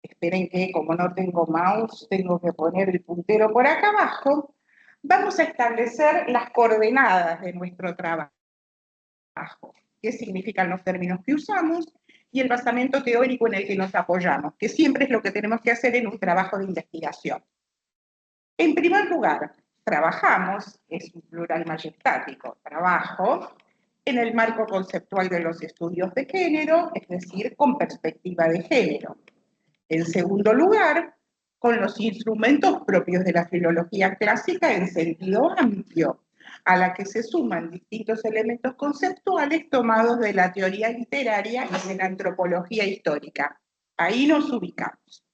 esperen que como no tengo mouse, tengo que poner el puntero por acá abajo, vamos a establecer las coordenadas de nuestro trabajo, qué significan los términos que usamos y el basamento teórico en el que nos apoyamos, que siempre es lo que tenemos que hacer en un trabajo de investigación. En primer lugar, trabajamos, es un plural majestático, trabajo, en el marco conceptual de los estudios de género, es decir, con perspectiva de género. En segundo lugar, con los instrumentos propios de la filología clásica en sentido amplio, a la que se suman distintos elementos conceptuales tomados de la teoría literaria y de la antropología histórica. Ahí nos ubicamos.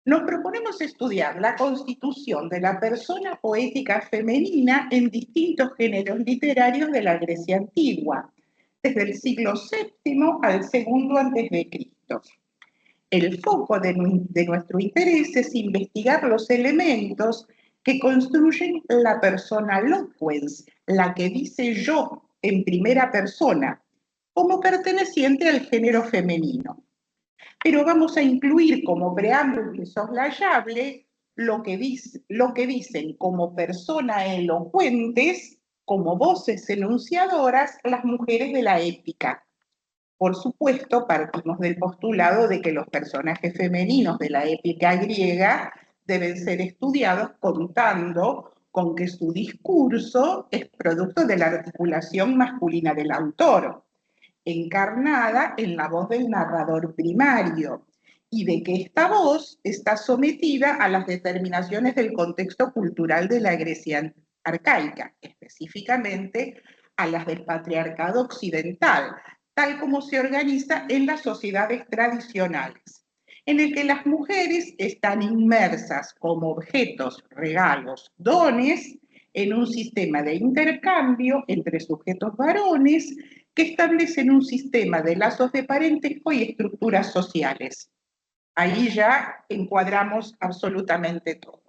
Nos proponemos estudiar la constitución de la persona poética femenina en distintos géneros literarios de la Grecia antigua, desde el siglo VII al segundo antes de Cristo. El foco de nuestro interés es investigar los elementos que construyen la persona loquens, la que dice yo en primera persona, como perteneciente al género femenino. Pero vamos a incluir como preámbulo insoslayable lo que dicen como persona elocuentes, como voces enunciadoras, las mujeres de la épica. Por supuesto, partimos del postulado de que los personajes femeninos de la épica griega deben ser estudiados contando con que su discurso es producto de la articulación masculina del autor, encarnada en la voz del narrador primario, y de que esta voz está sometida a las determinaciones del contexto cultural de la Grecia arcaica, específicamente a las del patriarcado occidental, tal como se organiza en las sociedades tradicionales, en el que las mujeres están inmersas como objetos, regalos, dones, en un sistema de intercambio entre sujetos varones que establecen un sistema de lazos de parentesco y estructuras sociales. Ahí ya encuadramos absolutamente todo.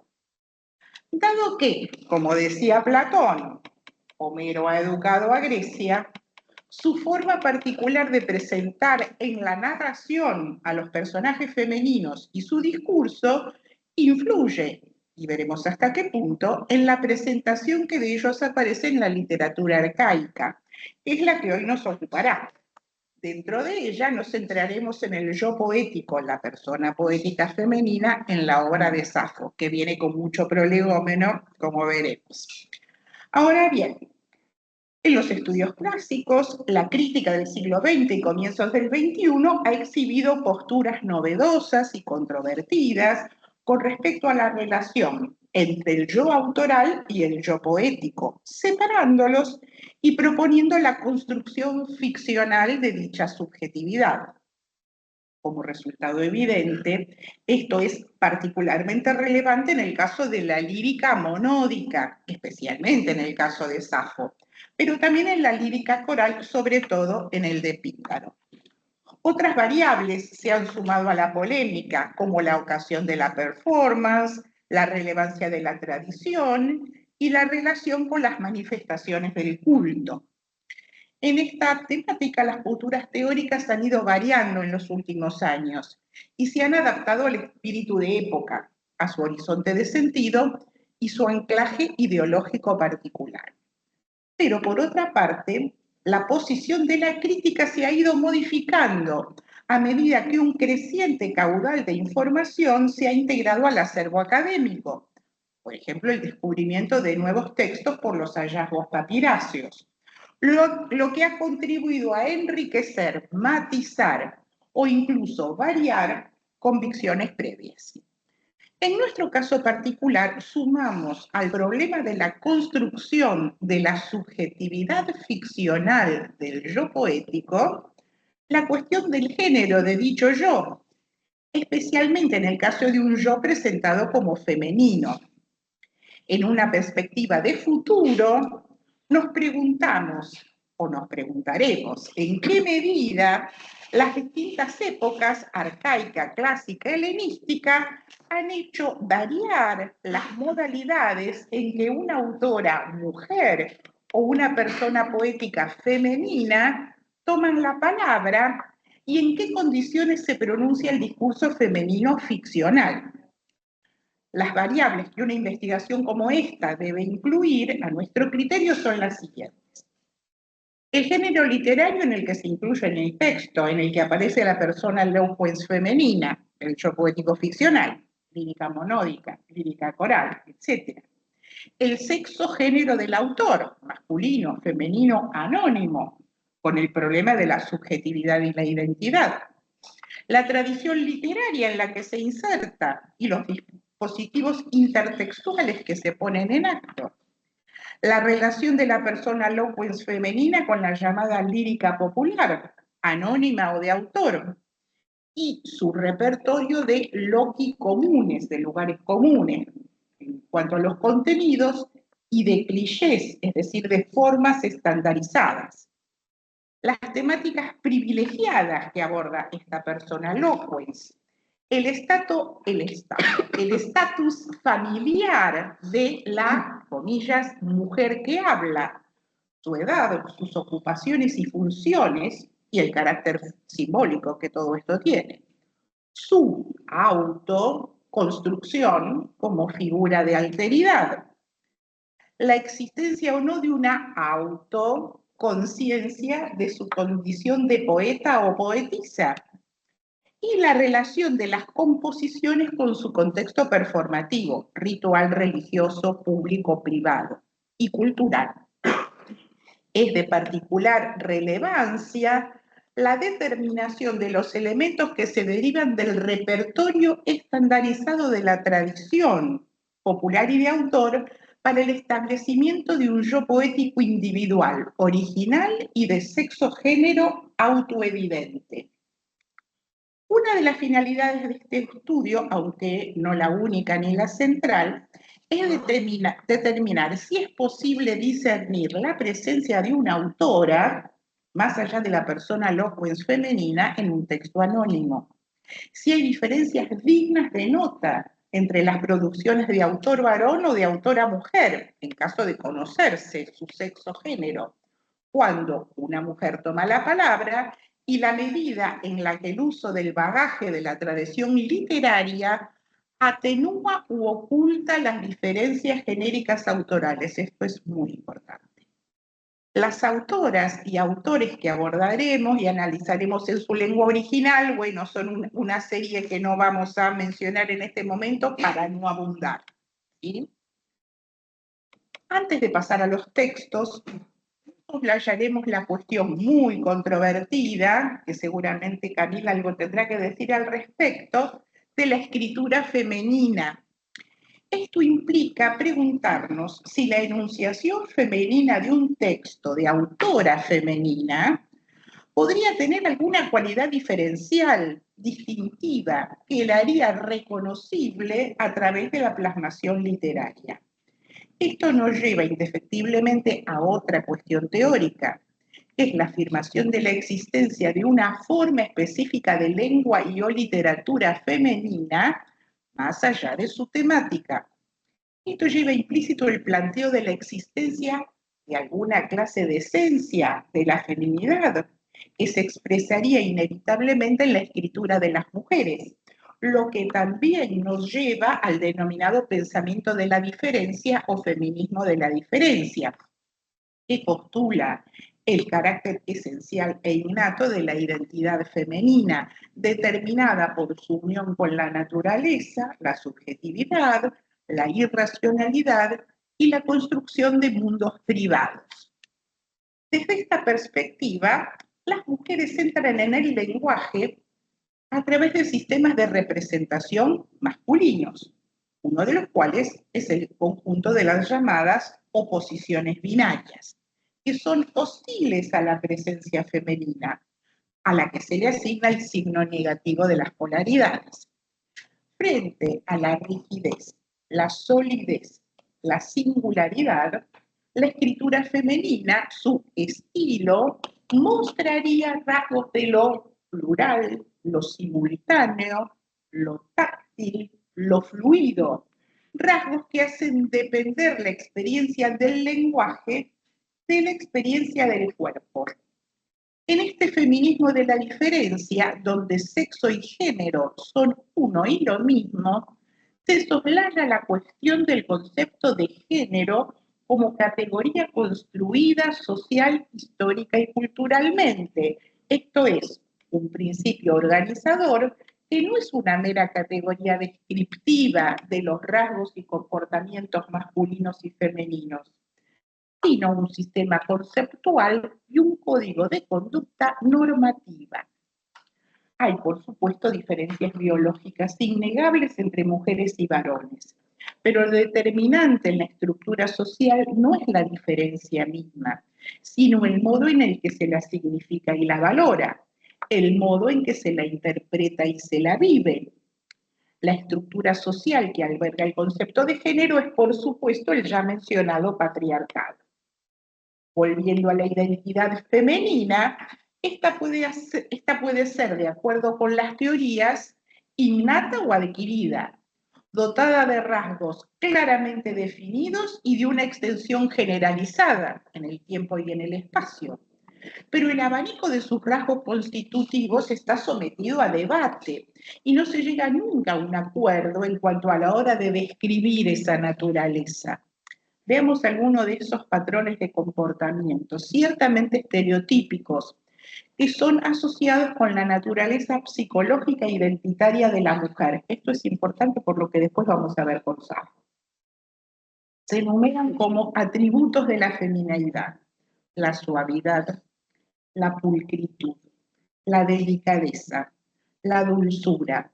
Dado que, como decía Platón, Homero ha educado a Grecia, su forma particular de presentar en la narración a los personajes femeninos y su discurso influye, y veremos hasta qué punto, en la presentación que de ellos aparece en la literatura arcaica. Es la que hoy nos ocupará. Dentro de ella nos centraremos en el yo poético, la persona poética femenina en la obra de Safo, que viene con mucho prolegómeno, como veremos. Ahora bien, en los estudios clásicos, la crítica del siglo XX y comienzos del XXI ha exhibido posturas novedosas y controvertidas con respecto a la relación entre el yo autoral y el yo poético, separándolos y proponiendo la construcción ficcional de dicha subjetividad. Como resultado evidente, esto es particularmente relevante en el caso de la lírica monódica, especialmente en el caso de Safo, pero también en la lírica coral, sobre todo en el de Píndaro. Otras variables se han sumado a la polémica, como la ocasión de la performance, la relevancia de la tradición y la relación con las manifestaciones del culto. En esta temática, las posturas teóricas han ido variando en los últimos años y se han adaptado al espíritu de época, a su horizonte de sentido y su anclaje ideológico particular. Pero por otra parte, la posición de la crítica se ha ido modificando a medida que un creciente caudal de información se ha integrado al acervo académico. Por ejemplo, el descubrimiento de nuevos textos por los hallazgos papiráceos, lo que ha contribuido a enriquecer, matizar o incluso variar convicciones previas. En nuestro caso particular, sumamos al problema de la construcción de la subjetividad ficcional del yo poético la cuestión del género de dicho yo, especialmente en el caso de un yo presentado como femenino. En una perspectiva de futuro, nos preguntamos o nos preguntaremos en qué medida las distintas épocas, arcaica, clásica, helenística, han hecho variar las modalidades en que una autora mujer o una persona poética femenina toman la palabra y en qué condiciones se pronuncia el discurso femenino ficcional. Las variables que una investigación como esta debe incluir, a nuestro criterio, son las siguientes. El género literario en el que se incluye en el texto, en el que aparece la persona loquens femenina, el yo poético ficcional, lírica monódica, lírica coral, etc. El sexo género del autor, masculino, femenino, anónimo, con el problema de la subjetividad y la identidad. La tradición literaria en la que se inserta y los dispositivos intertextuales que se ponen en acto. La relación de la persona loquens femenina con la llamada lírica popular, anónima o de autor, y su repertorio de loci comunes, de lugares comunes, en cuanto a los contenidos, y de clichés, es decir, de formas estandarizadas. Las temáticas privilegiadas que aborda esta persona loquens, el estatus familiar de la, comillas, mujer que habla, su edad, sus ocupaciones y funciones, y el carácter simbólico que todo esto tiene. Su autoconstrucción como figura de alteridad. La existencia o no de una autoconciencia de su condición de poeta o poetisa, y la relación de las composiciones con su contexto performativo, ritual religioso, público, privado y cultural. Es de particular relevancia la determinación de los elementos que se derivan del repertorio estandarizado de la tradición popular y de autor para el establecimiento de un yo poético individual, original y de sexo-género autoevidente. Una de las finalidades de este estudio, aunque no la única ni la central, es determinar si es posible discernir la presencia de una autora, más allá de la persona loquens femenina, en un texto anónimo. Si hay diferencias dignas de nota entre las producciones de autor varón o de autora mujer, en caso de conocerse su sexo-género, cuando una mujer toma la palabra, y la medida en la que el uso del bagaje de la tradición literaria atenúa u oculta las diferencias genéricas autorales. Esto es muy importante. Las autoras y autores que abordaremos y analizaremos en su lengua original, bueno, son una serie que no vamos a mencionar en este momento para no abundar, ¿sí? Antes de pasar a los textos, soslayaremos la cuestión muy controvertida, que seguramente Camila algo tendrá que decir al respecto, de la escritura femenina. Esto implica preguntarnos si la enunciación femenina de un texto de autora femenina podría tener alguna cualidad diferencial, distintiva, que la haría reconocible a través de la plasmación literaria. Esto nos lleva indefectiblemente a otra cuestión teórica, que es la afirmación de la existencia de una forma específica de lengua y o literatura femenina más allá de su temática. Esto lleva implícito el planteo de la existencia de alguna clase de esencia de la feminidad que se expresaría inevitablemente en la escritura de las mujeres, lo que también nos lleva al denominado pensamiento de la diferencia o feminismo de la diferencia, que postula el carácter esencial e innato de la identidad femenina, determinada por su unión con la naturaleza, la subjetividad, la irracionalidad y la construcción de mundos privados. Desde esta perspectiva, las mujeres entran en el lenguaje a través de sistemas de representación masculinos, uno de los cuales es el conjunto de las llamadas oposiciones binarias, que son hostiles a la presencia femenina, a la que se le asigna el signo negativo de las polaridades. Frente a la rigidez, la solidez, la singularidad, la escritura femenina, su estilo, mostraría rasgos de lo plural, lo simultáneo, lo táctil, lo fluido, rasgos que hacen depender la experiencia del lenguaje de la experiencia del cuerpo. En este feminismo de la diferencia, donde sexo y género son uno y lo mismo, se soslaya la cuestión del concepto de género como categoría construida social, histórica y culturalmente. Esto es, un principio organizador que no es una mera categoría descriptiva de los rasgos y comportamientos masculinos y femeninos, sino un sistema conceptual y un código de conducta normativa. Hay, por supuesto, diferencias biológicas innegables entre mujeres y varones, pero lo determinante en la estructura social no es la diferencia misma, sino el modo en el que se la significa y la valora, el modo en que se la interpreta y se la vive. La estructura social que alberga el concepto de género es, por supuesto, el ya mencionado patriarcado. Volviendo a la identidad femenina, esta puede ser, de acuerdo con las teorías, innata o adquirida, dotada de rasgos claramente definidos y de una extensión generalizada en el tiempo y en el espacio. Pero el abanico de sus rasgos constitutivos está sometido a debate y no se llega nunca a un acuerdo en cuanto a la hora de describir esa naturaleza. Veamos algunos de esos patrones de comportamiento, ciertamente estereotípicos, que son asociados con la naturaleza psicológica e identitaria de la mujer. Esto es importante por lo que después vamos a ver con Sara. Se enumeran como atributos de la feminidad: la suavidad, la pulcritud, la delicadeza, la dulzura,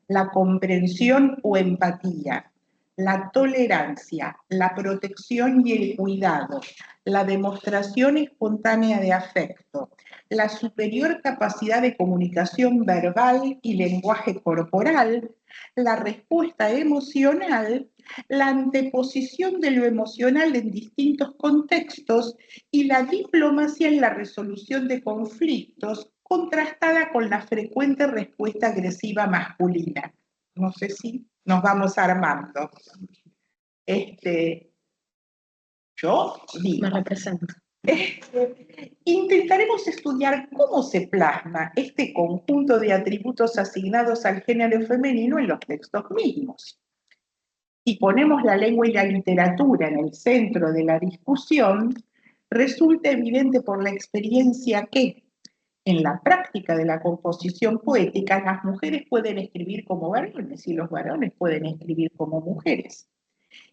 la comprensión o empatía, la tolerancia, la protección y el cuidado, la demostración espontánea de afecto, la superior capacidad de comunicación verbal y lenguaje corporal, la respuesta emocional, la anteposición de lo emocional en distintos contextos y la diplomacia en la resolución de conflictos, contrastada con la frecuente respuesta agresiva masculina. No sé si nos vamos armando. Yo digo. Me represento. Intentaremos estudiar cómo se plasma este conjunto de atributos asignados al género femenino en los textos mismos. Si ponemos la lengua y la literatura en el centro de la discusión, resulta evidente por la experiencia que, en la práctica de la composición poética, las mujeres pueden escribir como varones y los varones pueden escribir como mujeres.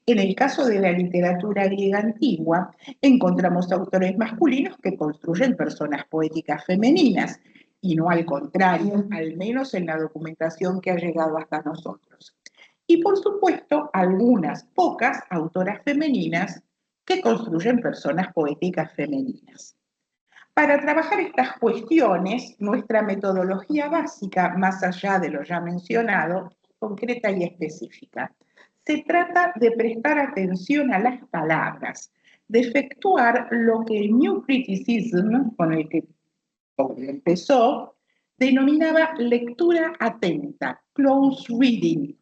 En el caso de la literatura griega antigua, encontramos autores masculinos que construyen personas poéticas femeninas, y no al contrario, al menos en la documentación que ha llegado hasta nosotros. Y por supuesto, algunas pocas autoras femeninas que construyen personas poéticas femeninas. Para trabajar estas cuestiones, nuestra metodología básica, más allá de lo ya mencionado, concreta y específica. Se trata de prestar atención a las palabras, de efectuar lo que el New Criticism, con el que empezó, denominaba lectura atenta, close reading.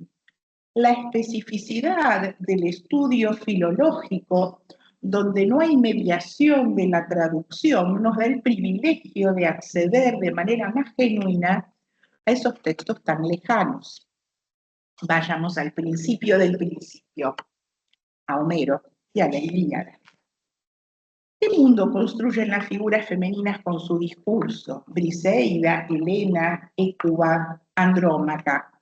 La especificidad del estudio filológico, donde no hay mediación de la traducción, nos da el privilegio de acceder de manera más genuina a esos textos tan lejanos. Vayamos al principio del principio, a Homero y a la Ilíada. ¿Qué mundo construyen las figuras femeninas con su discurso? Briseida, Helena, Hécuba, Andrómaca.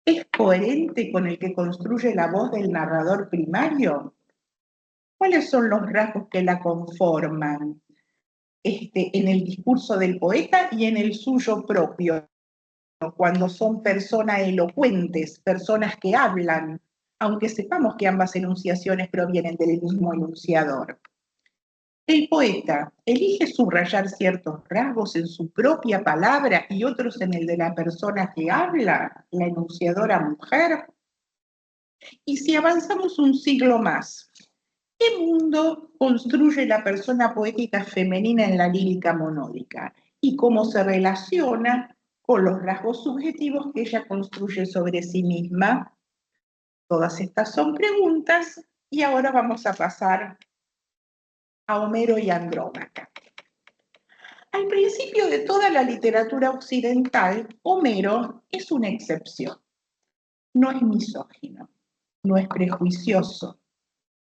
¿Es coherente con el que construye la voz del narrador primario? ¿Cuáles son los rasgos que la conforman en el discurso del poeta y en el suyo propio? Cuando son personas elocuentes, personas que hablan, aunque sepamos que ambas enunciaciones provienen del mismo enunciador. El poeta elige subrayar ciertos rasgos en su propia palabra y otros en el de la persona que habla, la enunciadora mujer. Y si avanzamos un siglo más, ¿qué mundo construye la persona poética femenina en la lírica monódica? ¿Y cómo se relaciona con los rasgos subjetivos que ella construye sobre sí misma? Todas estas son preguntas y ahora vamos a pasar a Homero y Andrómaca. Al principio de toda la literatura occidental, Homero es una excepción. No es misógino, no es prejuicioso,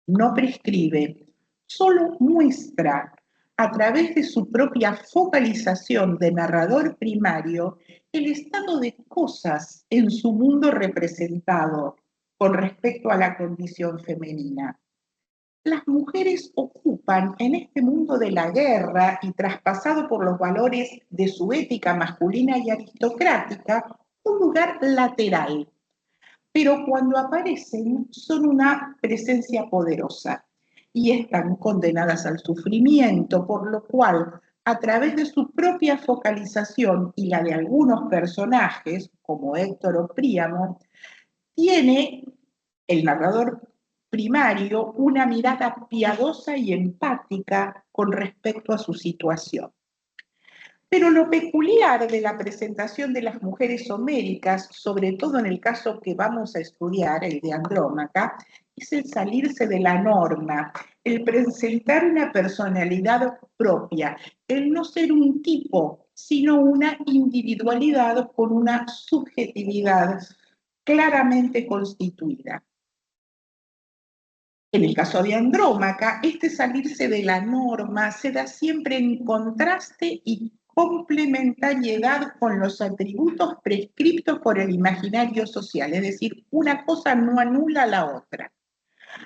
no prescribe, solo muestra a través de su propia focalización de narrador primario el estado de cosas en su mundo representado con respecto a la condición femenina. Las mujeres ocupan en este mundo de la guerra y traspasado por los valores de su ética masculina y aristocrática, un lugar lateral, pero cuando aparecen son una presencia poderosa y están condenadas al sufrimiento, por lo cual, a través de su propia focalización y la de algunos personajes, como Héctor o Príamo, tiene el narrador primario una mirada piadosa y empática con respecto a su situación. Pero lo peculiar de la presentación de las mujeres homéricas, sobre todo en el caso que vamos a estudiar, el de Andrómaca, es el salirse de la norma, el presentar una personalidad propia, el no ser un tipo, sino una individualidad con una subjetividad claramente constituida. En el caso de Andrómaca, este salirse de la norma se da siempre en contraste y complementariedad con los atributos prescriptos por el imaginario social, es decir, una cosa no anula a la otra.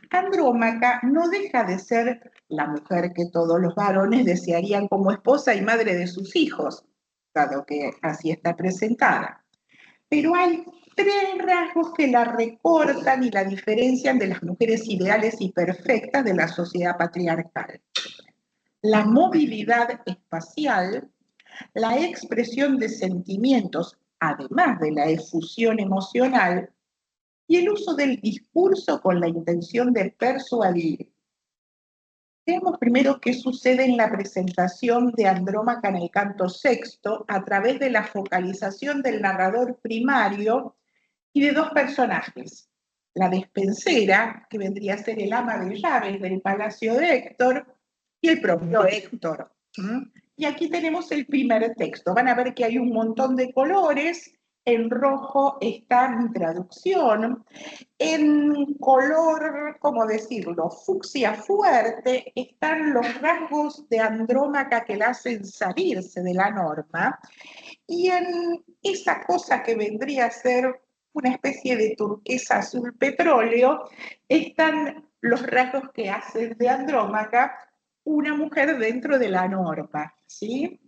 Andrómaca no deja de ser la mujer que todos los varones desearían como esposa y madre de sus hijos, dado que así está presentada. Pero hay tres rasgos que la recortan y la diferencian de las mujeres ideales y perfectas de la sociedad patriarcal: la movilidad espacial, la expresión de sentimientos, además de la efusión emocional, y el uso del discurso con la intención de persuadir. Veamos primero qué sucede en la presentación de Andrómaca en el canto sexto a través de la focalización del narrador primario y de dos personajes: la despensera, que vendría a ser el ama de llaves del palacio de Héctor, y el propio Héctor. Y aquí tenemos el primer texto. Van a ver que hay un montón de colores. En rojo está mi traducción. En color, ¿cómo decirlo?, fucsia fuerte, están los rasgos de Andrómaca que la hacen salirse de la norma. Y en esa cosa que vendría a ser una especie de turquesa azul petróleo, están los rasgos que hacen de Andrómaca una mujer dentro de la norma, ¿sí?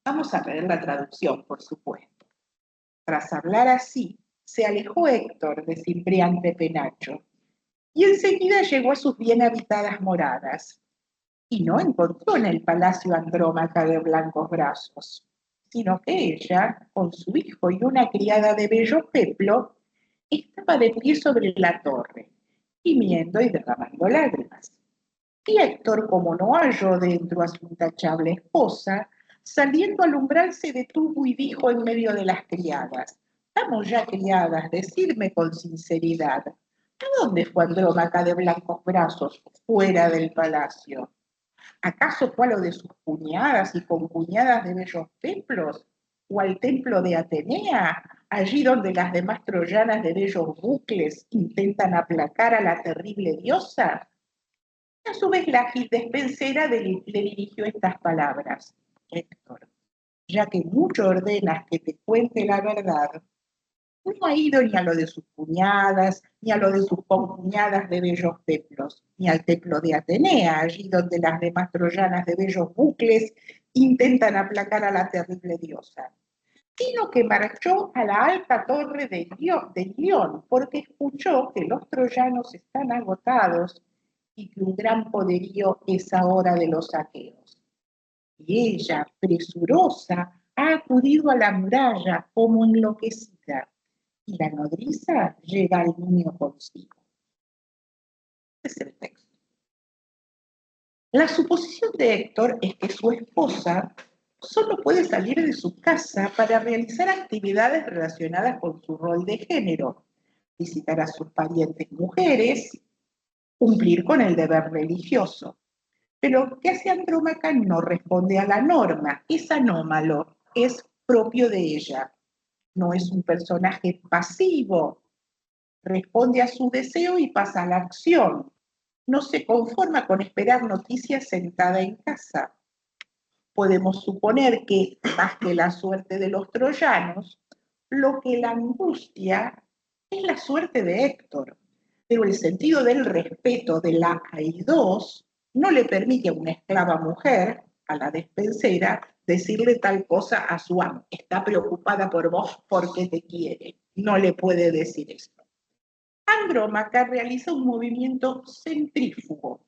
Vamos a leer la traducción, por supuesto. Tras hablar así, se alejó Héctor de Cimbriante Penacho, y enseguida llegó a sus bien habitadas moradas, y no encontró en el palacio Andrómaca de blancos brazos, sino que ella, con su hijo y una criada de bello peplo, estaba de pie sobre la torre, gimiendo y derramando lágrimas. Y Héctor, como no halló dentro a su intachable esposa, saliendo al umbral se detuvo y dijo en medio de las criadas: «Vamos ya, criadas, decidme con sinceridad, ¿a dónde fue Andrómaca de blancos brazos fuera del palacio? ¿Acaso fue a lo de sus cuñadas y concuñadas de bellos templos? ¿O al templo de Atenea, allí donde las demás troyanas de bellos bucles intentan aplacar a la terrible diosa?» A su vez, la despensera le dirigió estas palabras: «Héctor, ya que mucho ordenas que te cuente la verdad, no ha ido ni a lo de sus cuñadas, ni a lo de sus concuñadas de bellos templos, ni al templo de Atenea, allí donde las demás troyanas de bellos bucles intentan aplacar a la terrible diosa, sino que marchó a la alta torre de Ilión, porque escuchó que los troyanos están agotados y que un gran poderío es ahora de los aqueos. Y ella, presurosa, ha acudido a la muralla como enloquecida, y la nodriza lleva al niño consigo». Este es el texto. La suposición de Héctor es que su esposa solo puede salir de su casa para realizar actividades relacionadas con su rol de género: visitar a sus parientes mujeres, cumplir con el deber religioso. Pero lo que hace Andrómaca no responde a la norma, es anómalo, es propio de ella. No es un personaje pasivo, responde a su deseo y pasa a la acción. No se conforma con esperar noticias sentada en casa. Podemos suponer que, más que la suerte de los troyanos, lo que la angustia es la suerte de Héctor, pero el sentido del respeto de la Aidós no le permite a una esclava mujer, a la despensera, decirle tal cosa a su amo. Está preocupada por vos porque te quiere. No le puede decir esto. Andrómaca realiza un movimiento centrífugo,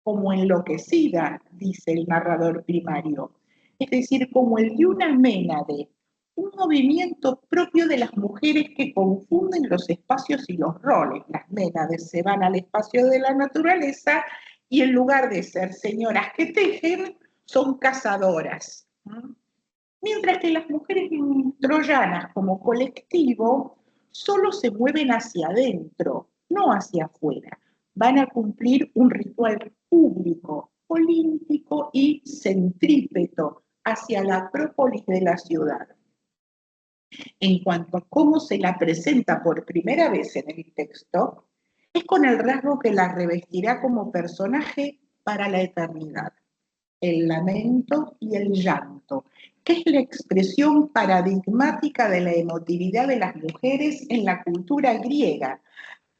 como enloquecida, dice el narrador primario, es decir, como el de una ménade, un movimiento propio de las mujeres que confunden los espacios y los roles. Las ménades se van al espacio de la naturaleza y en lugar de ser señoras que tejen, son cazadoras. Mientras que las mujeres troyanas como colectivo solo se mueven hacia adentro, no hacia afuera. Van a cumplir un ritual público, olímpico y centrípeto hacia la acrópolis de la ciudad. En cuanto a cómo se la presenta por primera vez en el texto, es con el rasgo que la revestirá como personaje para la eternidad: el lamento y el llanto, que es la expresión paradigmática de la emotividad de las mujeres en la cultura griega,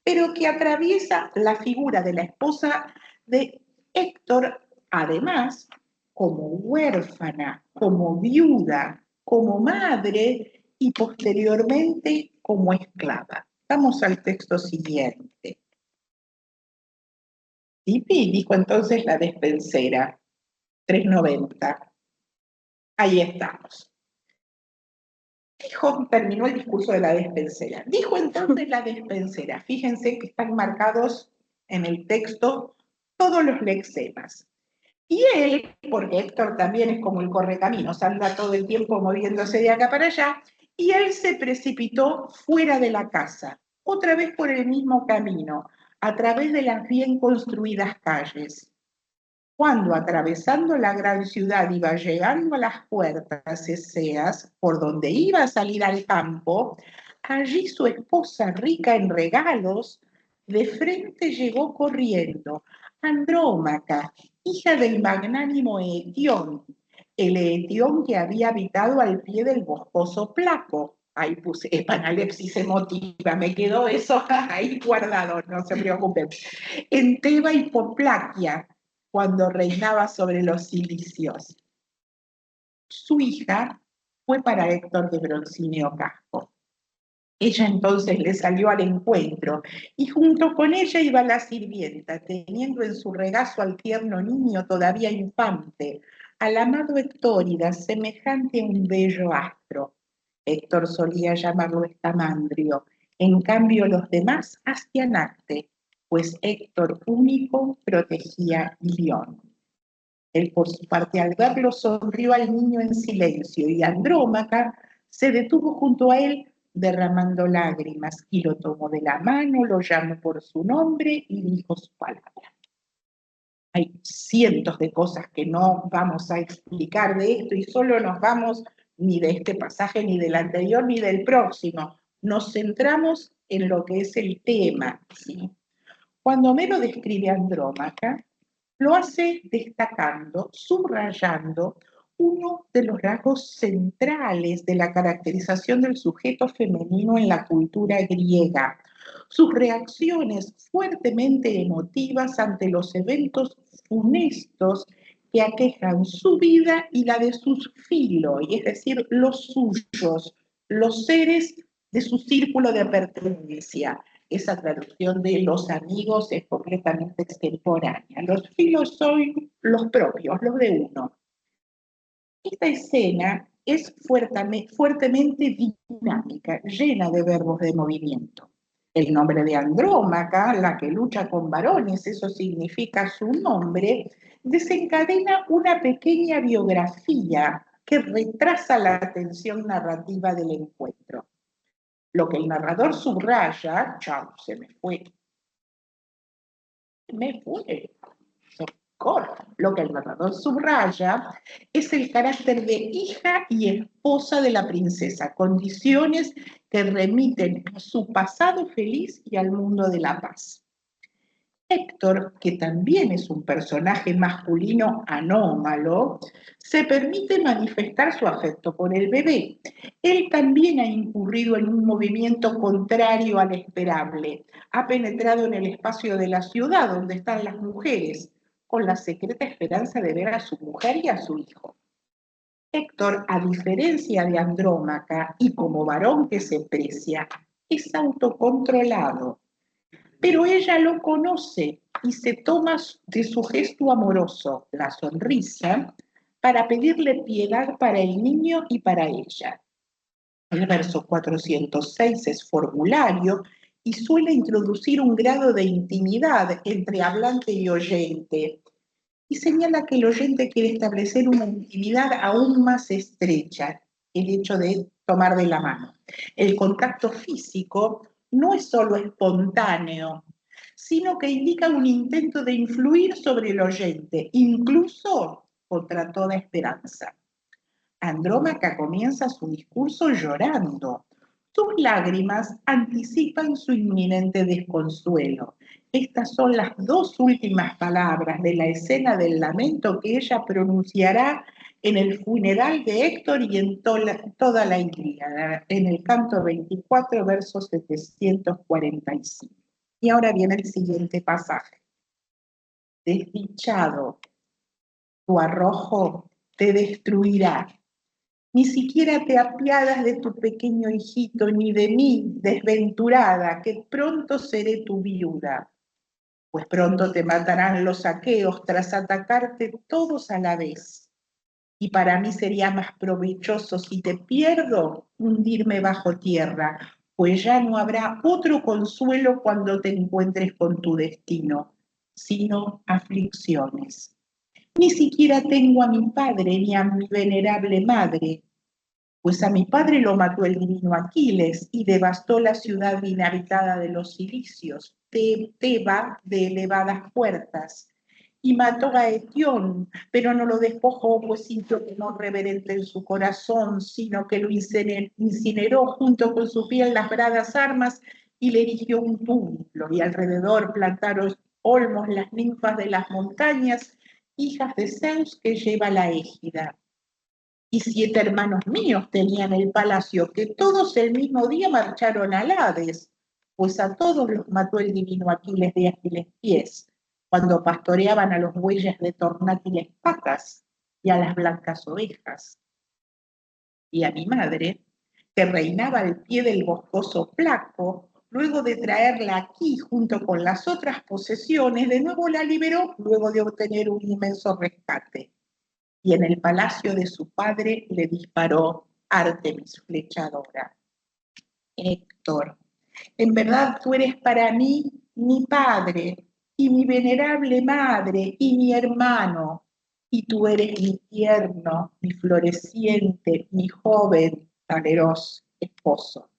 pero que atraviesa la figura de la esposa de Héctor, además, como huérfana, como viuda, como madre y posteriormente como esclava. Vamos al texto siguiente. Tipi, dijo entonces la despensera, 390. Ahí estamos. Terminó el discurso de la despensera. Dijo entonces la despensera. Fíjense que están marcados en el texto todos los lexemas. Y él, porque Héctor también es como el correcaminos, anda todo el tiempo moviéndose de acá para allá, y él se precipitó fuera de la casa, otra vez por el mismo camino, a través de las bien construidas calles. Cuando atravesando la gran ciudad iba llegando a las puertas eseas, por donde iba a salir al campo, allí su esposa, rica en regalos, de frente llegó corriendo, Andrómaca, hija del magnánimo Eetión, el Eetión que había habitado al pie del boscoso Placo. Ahí puse espanalepsis emotiva, me quedó eso ahí guardado, no se preocupen. En Teba y Poplaquia, cuando reinaba sobre los cilicios. Su hija fue para Héctor de Broncíneo Casco. Ella entonces le salió al encuentro y junto con ella iba la sirvienta, teniendo en su regazo al tierno niño todavía infante, al amado Hectórida, semejante a un bello astro. Héctor solía llamarlo Estamandrio, en cambio los demás Astianacte, pues Héctor único protegía Ilión. Él, por su parte, al verlo, sonrió al niño en silencio y Andrómaca se detuvo junto a él derramando lágrimas y lo tomó de la mano, lo llamó por su nombre y dijo su palabra. Hay cientos de cosas que no vamos a explicar de esto y solo nos vamos ni de este pasaje, ni del anterior, ni del próximo. Nos centramos en lo que es el tema, ¿sí? Cuando Homero describe a Andrómaca, lo hace destacando, subrayando uno de los rasgos centrales de la caracterización del sujeto femenino en la cultura griega, sus reacciones fuertemente emotivas ante los eventos funestos que aquejan su vida y la de sus filo, y es decir, los suyos, los seres de su círculo de pertenencia. Esa traducción de los amigos es completamente extemporánea. Los filos son los propios, los de uno. Esta escena es fuertemente dinámica, llena de verbos de movimiento. El nombre de Andrómaca, la que lucha con varones, eso significa su nombre, desencadena una pequeña biografía que retrasa la tensión narrativa del encuentro. Lo que el narrador subraya, chao, se me fue, socorro. Lo que el narrador subraya es el carácter de hija y esposa de la princesa, condiciones que remiten a su pasado feliz y al mundo de la paz. Héctor, que también es un personaje masculino anómalo, se permite manifestar su afecto por el bebé. Él también ha incurrido en un movimiento contrario al esperable. Ha penetrado en el espacio de la ciudad donde están las mujeres, con la secreta esperanza de ver a su mujer y a su hijo. Héctor, a diferencia de Andrómaca y como varón que se precia, es autocontrolado, pero ella lo conoce y se toma de su gesto amoroso, la sonrisa, para pedirle piedad para el niño y para ella. El verso 406 es formulario y suele introducir un grado de intimidad entre hablante y oyente, y señala que el oyente quiere establecer una intimidad aún más estrecha, el hecho de tomar de la mano. El contacto físico no es solo espontáneo, sino que indica un intento de influir sobre el oyente, incluso contra toda esperanza. Andrómaca comienza su discurso llorando. Sus lágrimas anticipan su inminente desconsuelo. Estas son las dos últimas palabras de la escena del lamento que ella pronunciará en el funeral de Héctor y en toda la Ilíada, en el canto 24, verso 745. Y ahora viene el siguiente pasaje. Desdichado, tu arrojo te destruirá. Ni siquiera te apiadas de tu pequeño hijito, ni de mí, desventurada, que pronto seré tu viuda. Pues pronto te matarán los aqueos tras atacarte todos a la vez. Y para mí sería más provechoso, si te pierdo, hundirme bajo tierra, pues ya no habrá otro consuelo cuando te encuentres con tu destino, sino aflicciones. Ni siquiera tengo a mi padre ni a mi venerable madre, pues a mi padre lo mató el divino Aquiles y devastó la ciudad inhabitada de los cilicios, Teba de elevadas puertas, y mató a Etión, pero no lo despojó, pues sintió temor reverente en su corazón, sino que lo incineró junto con su piel las bradas armas y le erigió un túmulo, y alrededor plantaron olmos las ninfas de las montañas, hijas de Zeus que lleva la égida. Y 7 hermanos míos tenían el palacio, que todos el mismo día marcharon al Hades, pues a todos los mató el divino Aquiles de ágiles pies, cuando pastoreaban a los bueyes de tornátiles pacas y a las blancas ovejas. Y a mi madre, que reinaba al pie del boscoso Placo, luego de traerla aquí junto con las otras posesiones, de nuevo la liberó luego de obtener un inmenso rescate. Y en el palacio de su padre le disparó Artemis flechadora. Héctor, en verdad tú eres para mí mi padre y mi venerable madre y mi hermano, y tú eres mi tierno, mi floreciente, mi joven, valeroso esposo.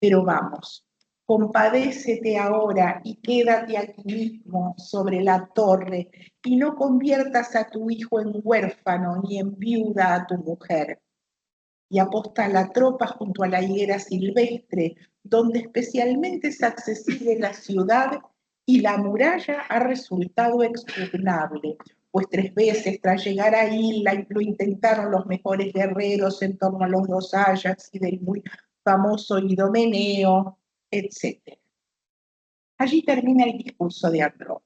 Pero vamos, compadécete ahora y quédate aquí mismo sobre la torre y no conviertas a tu hijo en huérfano ni en viuda a tu mujer. Y aposta la tropa junto a la higuera silvestre, donde especialmente es accesible la ciudad y la muralla ha resultado expugnable, pues 3 veces tras llegar ahí lo intentaron los mejores guerreros en torno a los 2 Ajax y del muy famoso Idomeneo, etc. Allí termina el discurso de Andrómaca.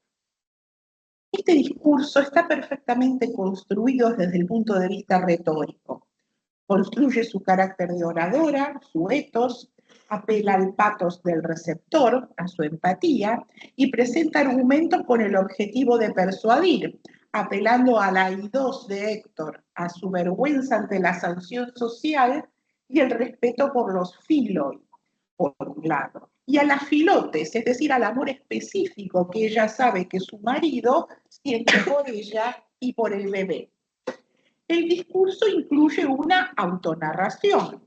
Este discurso está perfectamente construido desde el punto de vista retórico. Construye su carácter de oradora, su etos, apela al patos del receptor, a su empatía, y presenta argumentos con el objetivo de persuadir, apelando a la aidos de Héctor, a su vergüenza ante la sanción social y el respeto por los filoi, por un lado, y a las filotes, es decir, al amor específico que ella sabe que su marido siente por ella y por el bebé. El discurso incluye una autonarración,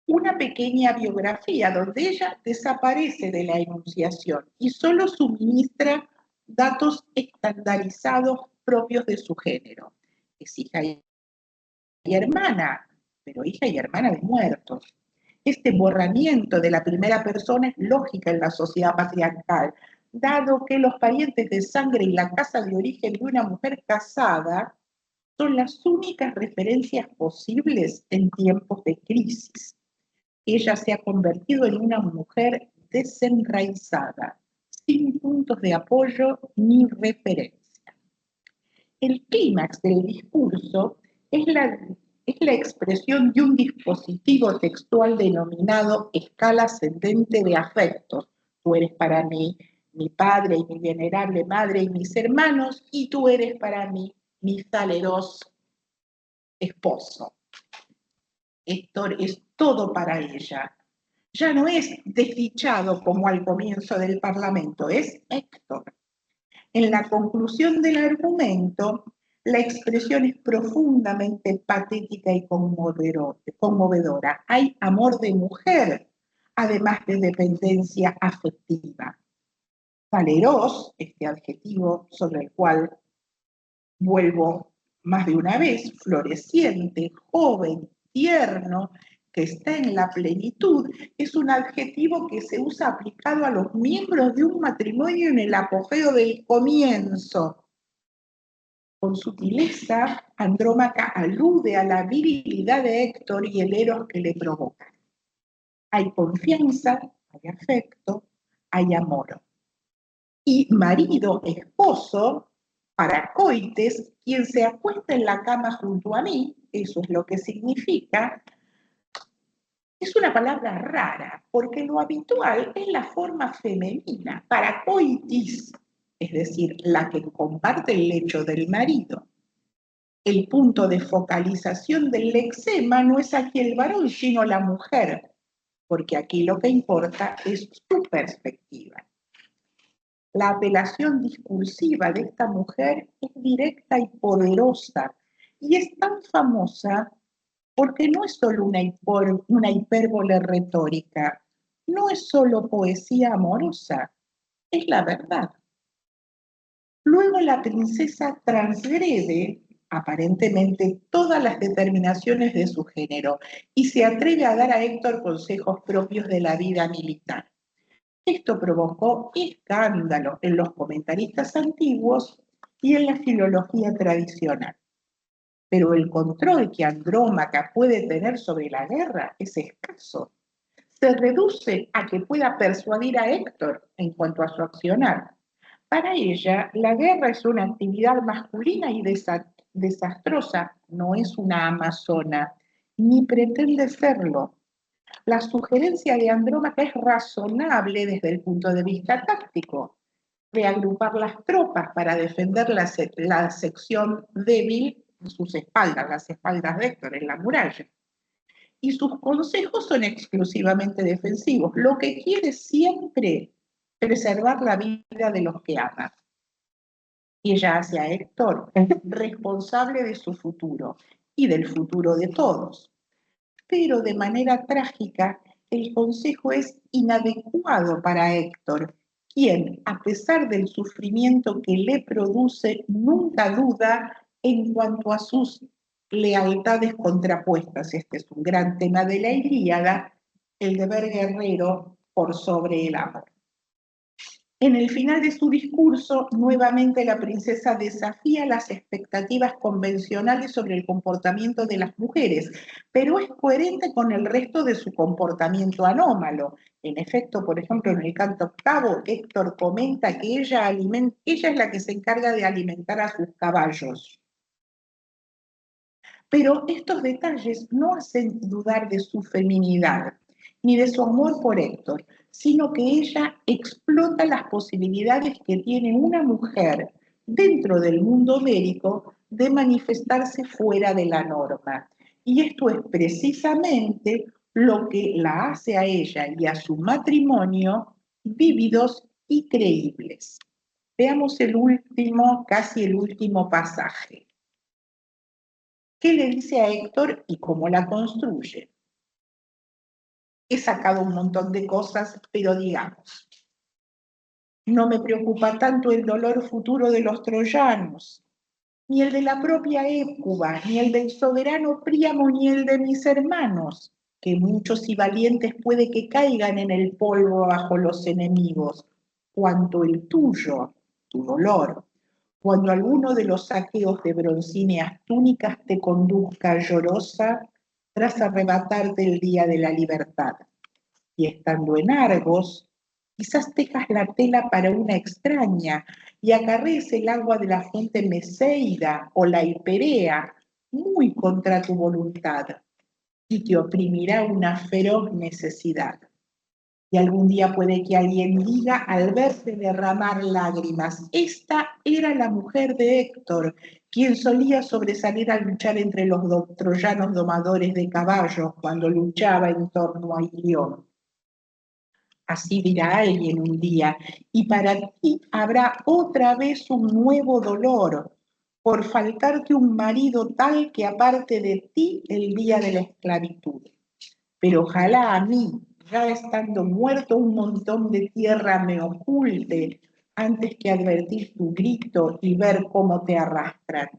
una pequeña biografía donde ella desaparece de la enunciación y solo suministra datos estandarizados propios de su género. Es hija y hermana, pero hija y hermana de muertos. Este borramiento de la primera persona es lógica en la sociedad patriarcal, dado que los parientes de sangre y la casa de origen de una mujer casada son las únicas referencias posibles en tiempos de crisis. Ella se ha convertido en una mujer desenraizada, sin puntos de apoyo ni referencia. El clímax del discurso es la expresión de un dispositivo textual denominado escala ascendente de afectos. Tú eres para mí mi padre y mi venerable madre y mis hermanos, y tú eres para mí mi saleroso esposo. Héctor es todo para ella. Ya no es desdichado como al comienzo del Parlamento, es Héctor. En la conclusión del argumento, la expresión es profundamente patética y conmovedora. Hay amor de mujer, además de dependencia afectiva. Valeros, este adjetivo sobre el cual vuelvo más de una vez, floreciente, joven, tierno, que está en la plenitud, es un adjetivo que se usa aplicado a los miembros de un matrimonio en el apogeo del comienzo. Con sutileza, Andrómaca alude a la virilidad de Héctor y el eros que le provoca. Hay confianza, hay afecto, hay amor. Y marido, esposo, para coites, quien se acuesta en la cama junto a mí, eso es lo que significa. Es una palabra rara, porque lo habitual es la forma femenina, para coitis, es decir, la que comparte el lecho del marido. El punto de focalización del lexema no es aquí el varón, sino la mujer, porque aquí lo que importa es su perspectiva. La apelación discursiva de esta mujer es directa y poderosa, y es tan famosa porque no es solo una hipérbole retórica, no es solo poesía amorosa, es la verdad. Luego la princesa transgrede aparentemente todas las determinaciones de su género y se atreve a dar a Héctor consejos propios de la vida militar. Esto provocó escándalo en los comentaristas antiguos y en la filología tradicional. Pero el control que Andrómaca puede tener sobre la guerra es escaso. Se reduce a que pueda persuadir a Héctor en cuanto a su accionar. Para ella, la guerra es una actividad masculina y desastrosa, no es una amazona, ni pretende serlo. La sugerencia de Andrómaca es razonable desde el punto de vista táctico. Reagrupar las tropas para defender la sección débil en sus espaldas, las espaldas de Héctor en la muralla. Y sus consejos son exclusivamente defensivos. Lo que quiere siempre preservar la vida de los que ama. Y ella hace a Héctor responsable de su futuro y del futuro de todos. Pero de manera trágica, el consejo es inadecuado para Héctor, quien, a pesar del sufrimiento que le produce, nunca duda en cuanto a sus lealtades contrapuestas. Este es un gran tema de la Ilíada, el deber guerrero por sobre el amor. En el final de su discurso, nuevamente la princesa desafía las expectativas convencionales sobre el comportamiento de las mujeres, pero es coherente con el resto de su comportamiento anómalo. En efecto, por ejemplo, en el canto octavo, Héctor comenta que ella es la que se encarga de alimentar a sus caballos. Pero estos detalles no hacen dudar de su feminidad, ni de su amor por Héctor, sino que ella explota las posibilidades que tiene una mujer dentro del mundo médico de manifestarse fuera de la norma. Y esto es precisamente lo que la hace a ella y a su matrimonio vívidos y creíbles. Veamos casi el último pasaje. ¿Qué le dice a Héctor y cómo la construye? He sacado un montón de cosas, pero digamos, no me preocupa tanto el dolor futuro de los troyanos, ni el de la propia Hécuba, ni el del soberano Príamo, ni el de mis hermanos, que muchos y valientes puede que caigan en el polvo bajo los enemigos, cuanto el tuyo, tu dolor, cuando alguno de los saqueos de broncíneas túnicas te conduzca llorosa tras arrebatarte el día de la libertad. Y estando en Argos, quizás tejas la tela para una extraña y acarrees el agua de la fuente Meseida o la Hiperea, muy contra tu voluntad, y te oprimirá una feroz necesidad. Y algún día puede que alguien diga al verte derramar lágrimas, esta era la mujer de Héctor, quien solía sobresalir a luchar entre los troyanos domadores de caballos cuando luchaba en torno a Ilión. Así dirá alguien un día, y para ti habrá otra vez un nuevo dolor, por faltarte un marido tal que aparte de ti el día de la esclavitud. Pero ojalá a mí, ya estando muerto un montón de tierra me oculte, antes que advertir tu grito y ver cómo te arrastran.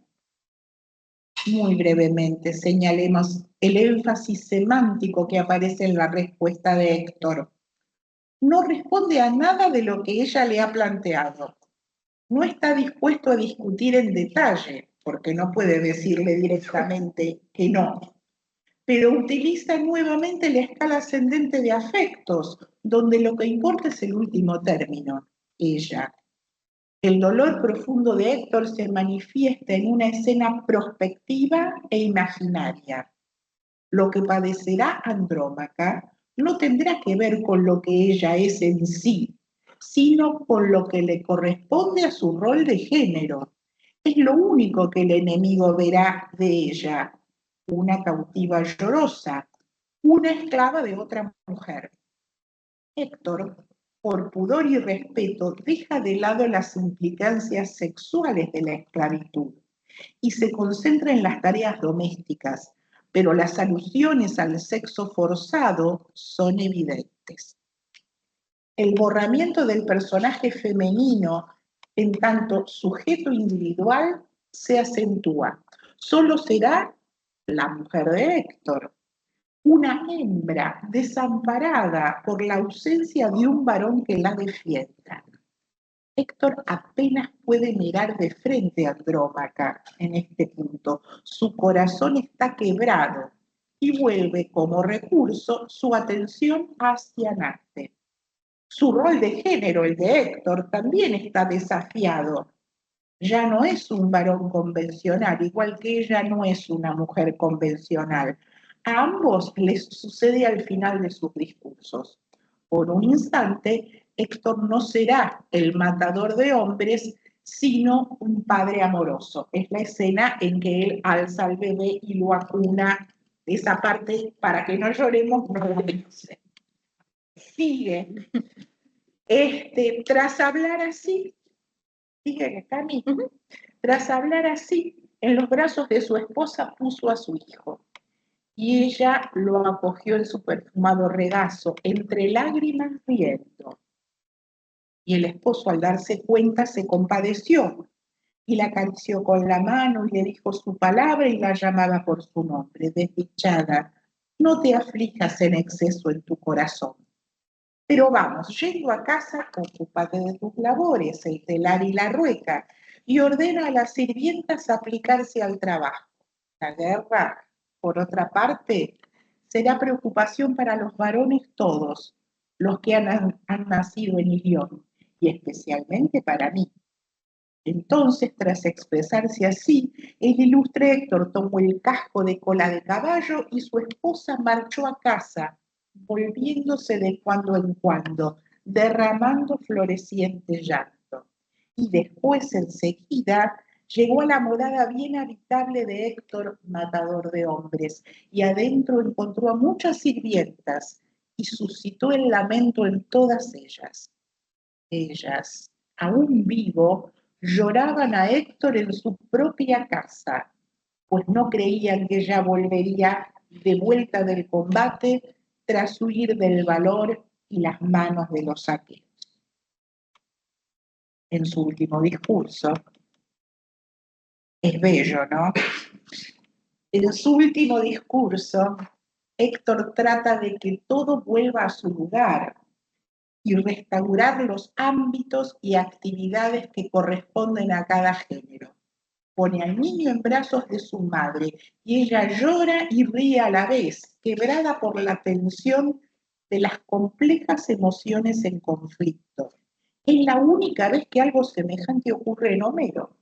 Muy brevemente señalemos el énfasis semántico que aparece en la respuesta de Héctor. No responde a nada de lo que ella le ha planteado. No está dispuesto a discutir en detalle, porque no puede decirle directamente que no, pero utiliza nuevamente la escala ascendente de afectos, donde lo que importa es el último término, ella. El dolor profundo de Héctor se manifiesta en una escena prospectiva e imaginaria. Lo que padecerá Andrómaca no tendrá que ver con lo que ella es en sí, sino con lo que le corresponde a su rol de género. Es lo único que el enemigo verá de ella, una cautiva llorosa, una esclava de otra mujer. Héctor, por pudor y respeto, deja de lado las implicancias sexuales de la esclavitud y se concentra en las tareas domésticas, pero las alusiones al sexo forzado son evidentes. El borramiento del personaje femenino en tanto sujeto individual se acentúa. Solo será la mujer de Héctor, una hembra desamparada por la ausencia de un varón que la defienda. Héctor apenas puede mirar de frente a Andrómaca en este punto. Su corazón está quebrado y vuelve como recurso su atención hacia Nate. Su rol de género, el de Héctor, también está desafiado. Ya no es un varón convencional, igual que ella no es una mujer convencional. A ambos les sucede al final de sus discursos. Por un instante, Héctor no será el matador de hombres, sino un padre amoroso. Es la escena en que él alza al bebé y lo acuna. Esa parte, para que no lloremos, no la dice. Sigue. Tras hablar así, sigue Cami, tras hablar así, en los brazos de su esposa puso a su hijo, y ella lo acogió en su perfumado regazo, entre lágrimas riendo. Y el esposo, al darse cuenta, se compadeció y la acarició con la mano y le dijo su palabra y la llamaba por su nombre. Desdichada, no te aflijas en exceso en tu corazón. Pero vamos, yendo a casa, ocúpate de tus labores, el telar y la rueca, y ordena a las sirvientas aplicarse al trabajo. La guerra, por otra parte, será preocupación para los varones todos, los que han nacido en Ilión, y especialmente para mí. Entonces, tras expresarse así, el ilustre Héctor tomó el casco de cola de caballo y su esposa marchó a casa, volviéndose de cuando en cuando, derramando floreciente llanto. Y después, enseguida, llegó a la morada bien habitable de Héctor, matador de hombres, y adentro encontró a muchas sirvientas, y suscitó el lamento en todas ellas. Ellas, aún vivo, lloraban a Héctor en su propia casa, pues no creían que ya volvería de vuelta del combate tras huir del valor y las manos de los aqueos. En su último discurso, Es bello, ¿no? En su último discurso, Héctor trata de que todo vuelva a su lugar y restaurar los ámbitos y actividades que corresponden a cada género. Pone al niño en brazos de su madre y ella llora y ríe a la vez, quebrada por la tensión de las complejas emociones en conflicto. Es la única vez que algo semejante ocurre en Homero.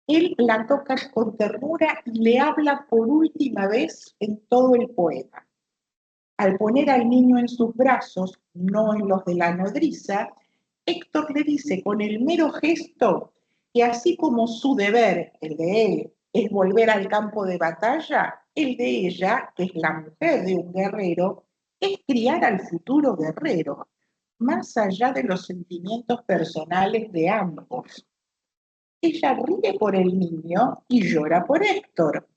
Él la toca con ternura y le habla por última vez en todo el poema. Al poner al niño en sus brazos, no en los de la nodriza, Héctor le dice con el mero gesto que así como su deber, el de él, es volver al campo de batalla, el de ella, que es la mujer de un guerrero, es criar al futuro guerrero, más allá de los sentimientos personales de ambos. Ella ríe por el niño y llora por Héctor.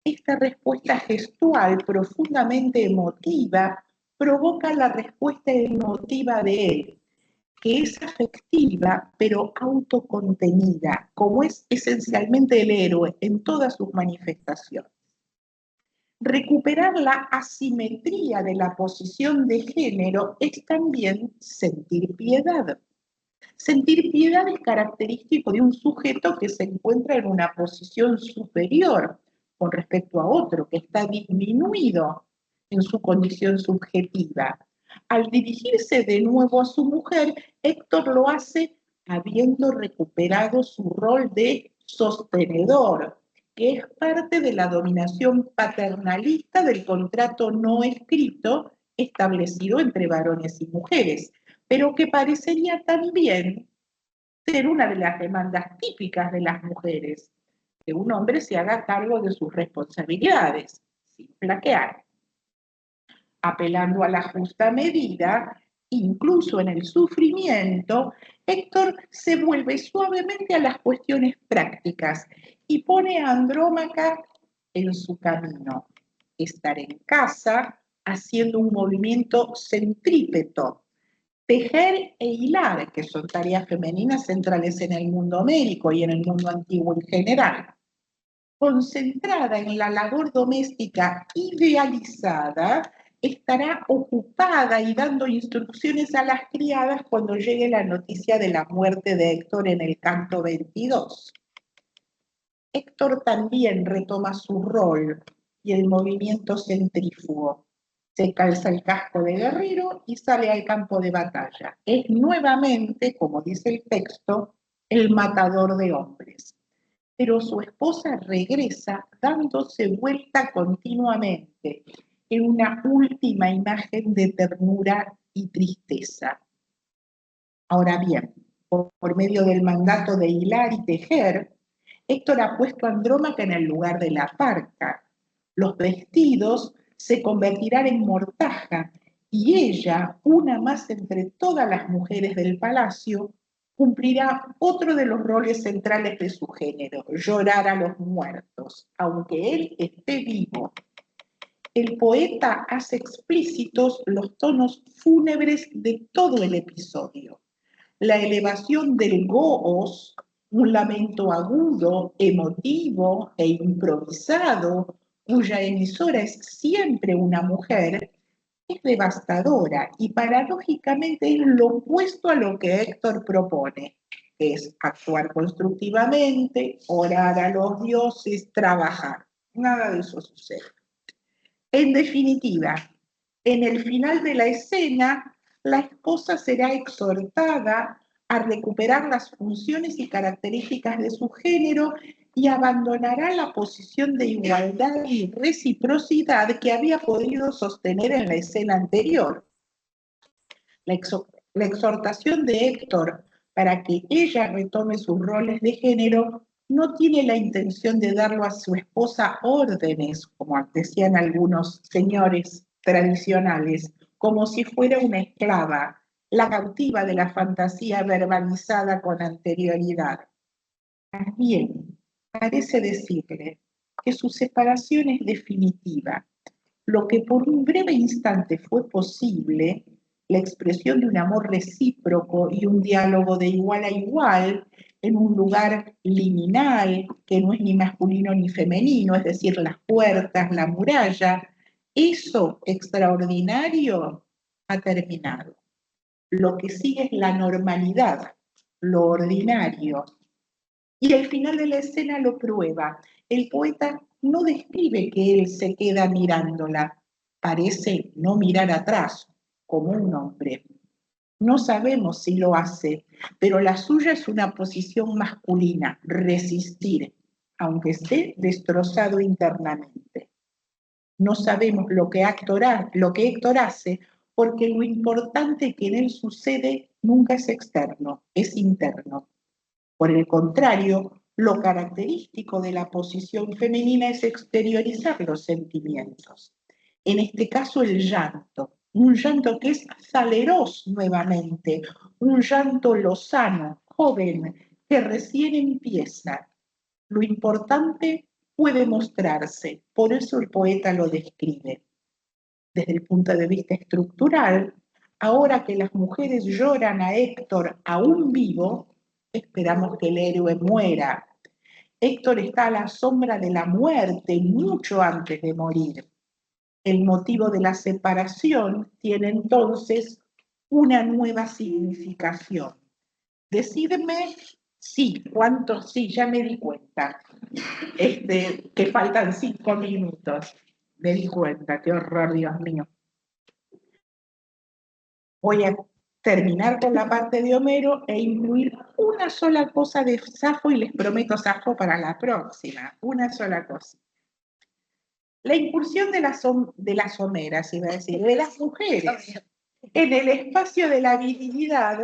Esta respuesta gestual profundamente emotiva provoca la respuesta emotiva de él, que es afectiva pero autocontenida, como es esencialmente el héroe en todas sus manifestaciones. Recuperar la asimetría de la posición de género es también sentir piedad. Sentir piedad es característico de un sujeto que se encuentra en una posición superior con respecto a otro, que está disminuido en su condición subjetiva. Al dirigirse de nuevo a su mujer, Héctor lo hace habiendo recuperado su rol de sostenedor, que es parte de la dominación paternalista del contrato no escrito establecido entre varones y mujeres, pero que parecería también ser una de las demandas típicas de las mujeres, que un hombre se haga cargo de sus responsabilidades, sin flaquear, apelando a la justa medida, incluso en el sufrimiento. Héctor se vuelve suavemente a las cuestiones prácticas y pone a Andrómaca en su camino. Estar en casa haciendo un movimiento centrípeto, tejer e hilar, que son tareas femeninas centrales en el mundo homérico y en el mundo antiguo en general. Concentrada en la labor doméstica idealizada, estará ocupada y dando instrucciones a las criadas cuando llegue la noticia de la muerte de Héctor en el canto 22. Héctor también retoma su rol y el movimiento centrífugo. Se calza el casco de guerrero y sale al campo de batalla. Es nuevamente, como dice el texto, el matador de hombres. Pero su esposa regresa dándose vuelta continuamente en una última imagen de ternura y tristeza. Ahora bien, por medio del mandato de hilar y tejer, Héctor ha puesto a Andrómaca en el lugar de la parca. Los vestidos se convertirán en mortaja y ella, una más entre todas las mujeres del palacio, cumplirá otro de los roles centrales de su género, llorar a los muertos, aunque él esté vivo. El poeta hace explícitos los tonos fúnebres de todo el episodio. La elevación del goos, un lamento agudo, emotivo e improvisado, cuya emisora es siempre una mujer, es devastadora y paradójicamente es lo opuesto a lo que Héctor propone, que es actuar constructivamente, orar a los dioses, trabajar. Nada de eso sucede. En definitiva, en el final de la escena, la esposa será exhortada a recuperar las funciones y características de su género y abandonará la posición de igualdad y reciprocidad que había podido sostener en la escena anterior. La exhortación de Héctor para que ella retome sus roles de género no tiene la intención de darlo a su esposa órdenes, como decían algunos señores tradicionales, como si fuera una esclava, la cautiva de la fantasía verbalizada con anterioridad. Más bien, parece decirle que su separación es definitiva. Lo que por un breve instante fue posible, la expresión de un amor recíproco y un diálogo de igual a igual, en un lugar liminal, que no es ni masculino ni femenino, es decir, las puertas, la muralla. Eso extraordinario ha terminado. Lo que sigue es la normalidad, lo ordinario. Y el final de la escena lo prueba. El poeta no describe que él se queda mirándola, parece no mirar atrás, como un hombre. No sabemos si lo hace, pero la suya es una posición masculina, resistir, aunque esté destrozado internamente. No sabemos lo que Héctor hace, porque lo importante que en él sucede nunca es externo, es interno. Por el contrario, lo característico de la posición femenina es exteriorizar los sentimientos. En este caso, el llanto. Un llanto que es saleroso nuevamente, un llanto lozano, joven, que recién empieza. Lo importante puede mostrarse, por eso el poeta lo describe. Desde el punto de vista estructural, ahora que las mujeres lloran a Héctor aún vivo, esperamos que el héroe muera. Héctor está a la sombra de la muerte mucho antes de morir. El motivo de la separación tiene entonces una nueva significación. Decídeme, sí, ¿cuántos? Sí, ya me di cuenta. Que faltan 5 minutos. Me di cuenta, qué horror, Dios mío. Voy a terminar con la parte de Homero e incluir una sola cosa de Safo y les prometo Safo para la próxima, una sola cosa. La incursión de las homeras, iba a decir, de las mujeres en el espacio de la virilidad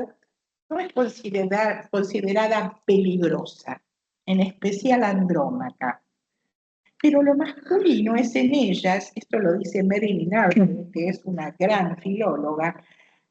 no es considerada peligrosa, en especial Andrómaca. Pero lo masculino es en ellas, esto lo dice Marilyn Albright, que es una gran filóloga,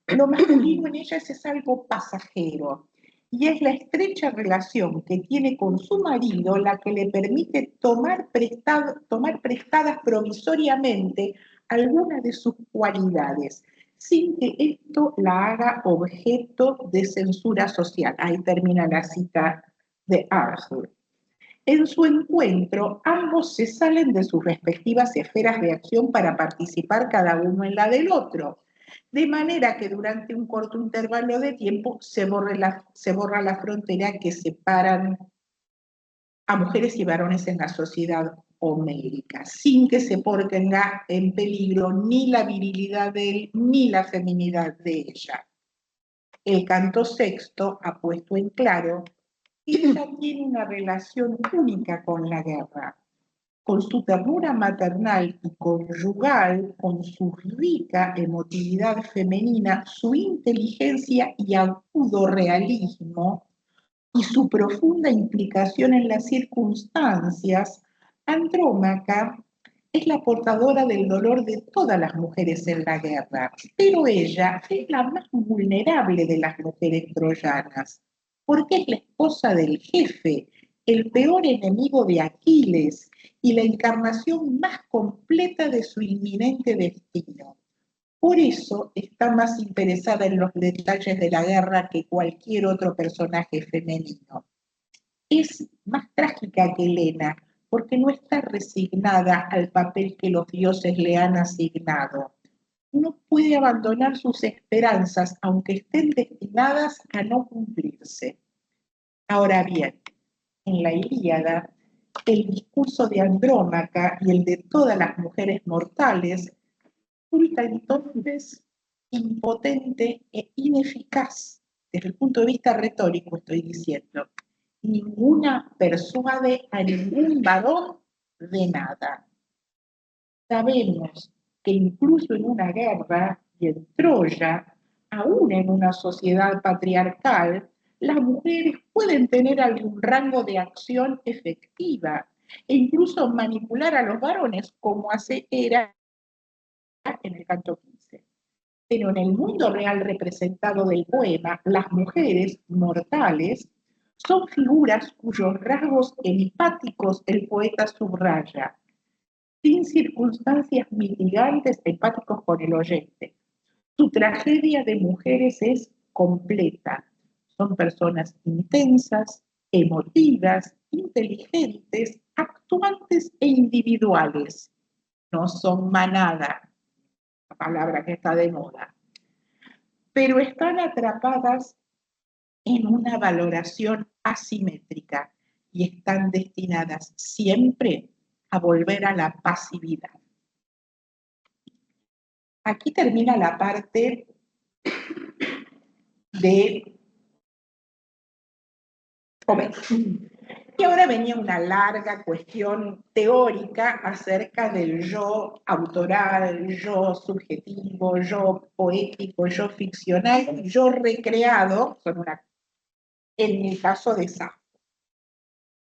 lo masculino en ellas es algo pasajero y es la estrecha relación que tiene con su marido la que le permite tomar prestadas provisoriamente algunas de sus cualidades, sin que esto la haga objeto de censura social. Ahí termina la cita de Arthur. En su encuentro, ambos se salen de sus respectivas esferas de acción para participar cada uno en la del otro, de manera que durante un corto intervalo de tiempo se borra la frontera que separan a mujeres y varones en la sociedad homérica, sin que se ponga en peligro ni la virilidad de él ni la feminidad de ella. El canto sexto ha puesto en claro que ella tiene una relación única con la guerra, con su ternura maternal y conyugal, con su rica emotividad femenina, su inteligencia y agudo realismo, y su profunda implicación en las circunstancias, Andrómaca es la portadora del dolor de todas las mujeres en la guerra, pero ella es la más vulnerable de las mujeres troyanas, porque es la esposa del jefe, el peor enemigo de Aquiles y la encarnación más completa de su inminente destino. Por eso está más interesada en los detalles de la guerra que cualquier otro personaje femenino. Es más trágica que Helena, porque no está resignada al papel que los dioses le han asignado. No puede abandonar sus esperanzas, aunque estén destinadas a no cumplirse. Ahora bien, en la Ilíada, el discurso de Andrómaca y el de todas las mujeres mortales resulta entonces impotente e ineficaz. Desde el punto de vista retórico estoy diciendo, ninguna persuade a ningún varón de nada. Sabemos que incluso en una guerra y en Troya, aún en una sociedad patriarcal, las mujeres pueden tener algún rango de acción efectiva e incluso manipular a los varones, como hace Hera en el canto 15. Pero en el mundo real representado del poema, las mujeres mortales son figuras cuyos rasgos empáticos el poeta subraya, sin circunstancias mitigantes empáticos con el oyente. Su tragedia de mujeres es completa. Son personas intensas, emotivas, inteligentes, actuantes e individuales. No son manada, la palabra que está de moda, pero están atrapadas en una valoración asimétrica y están destinadas siempre a volver a la pasividad. Aquí termina la parte de Homer. Y ahora venía una larga cuestión teórica acerca del yo autoral, yo subjetivo, yo poético, yo ficcional, yo recreado, en el caso de Safo.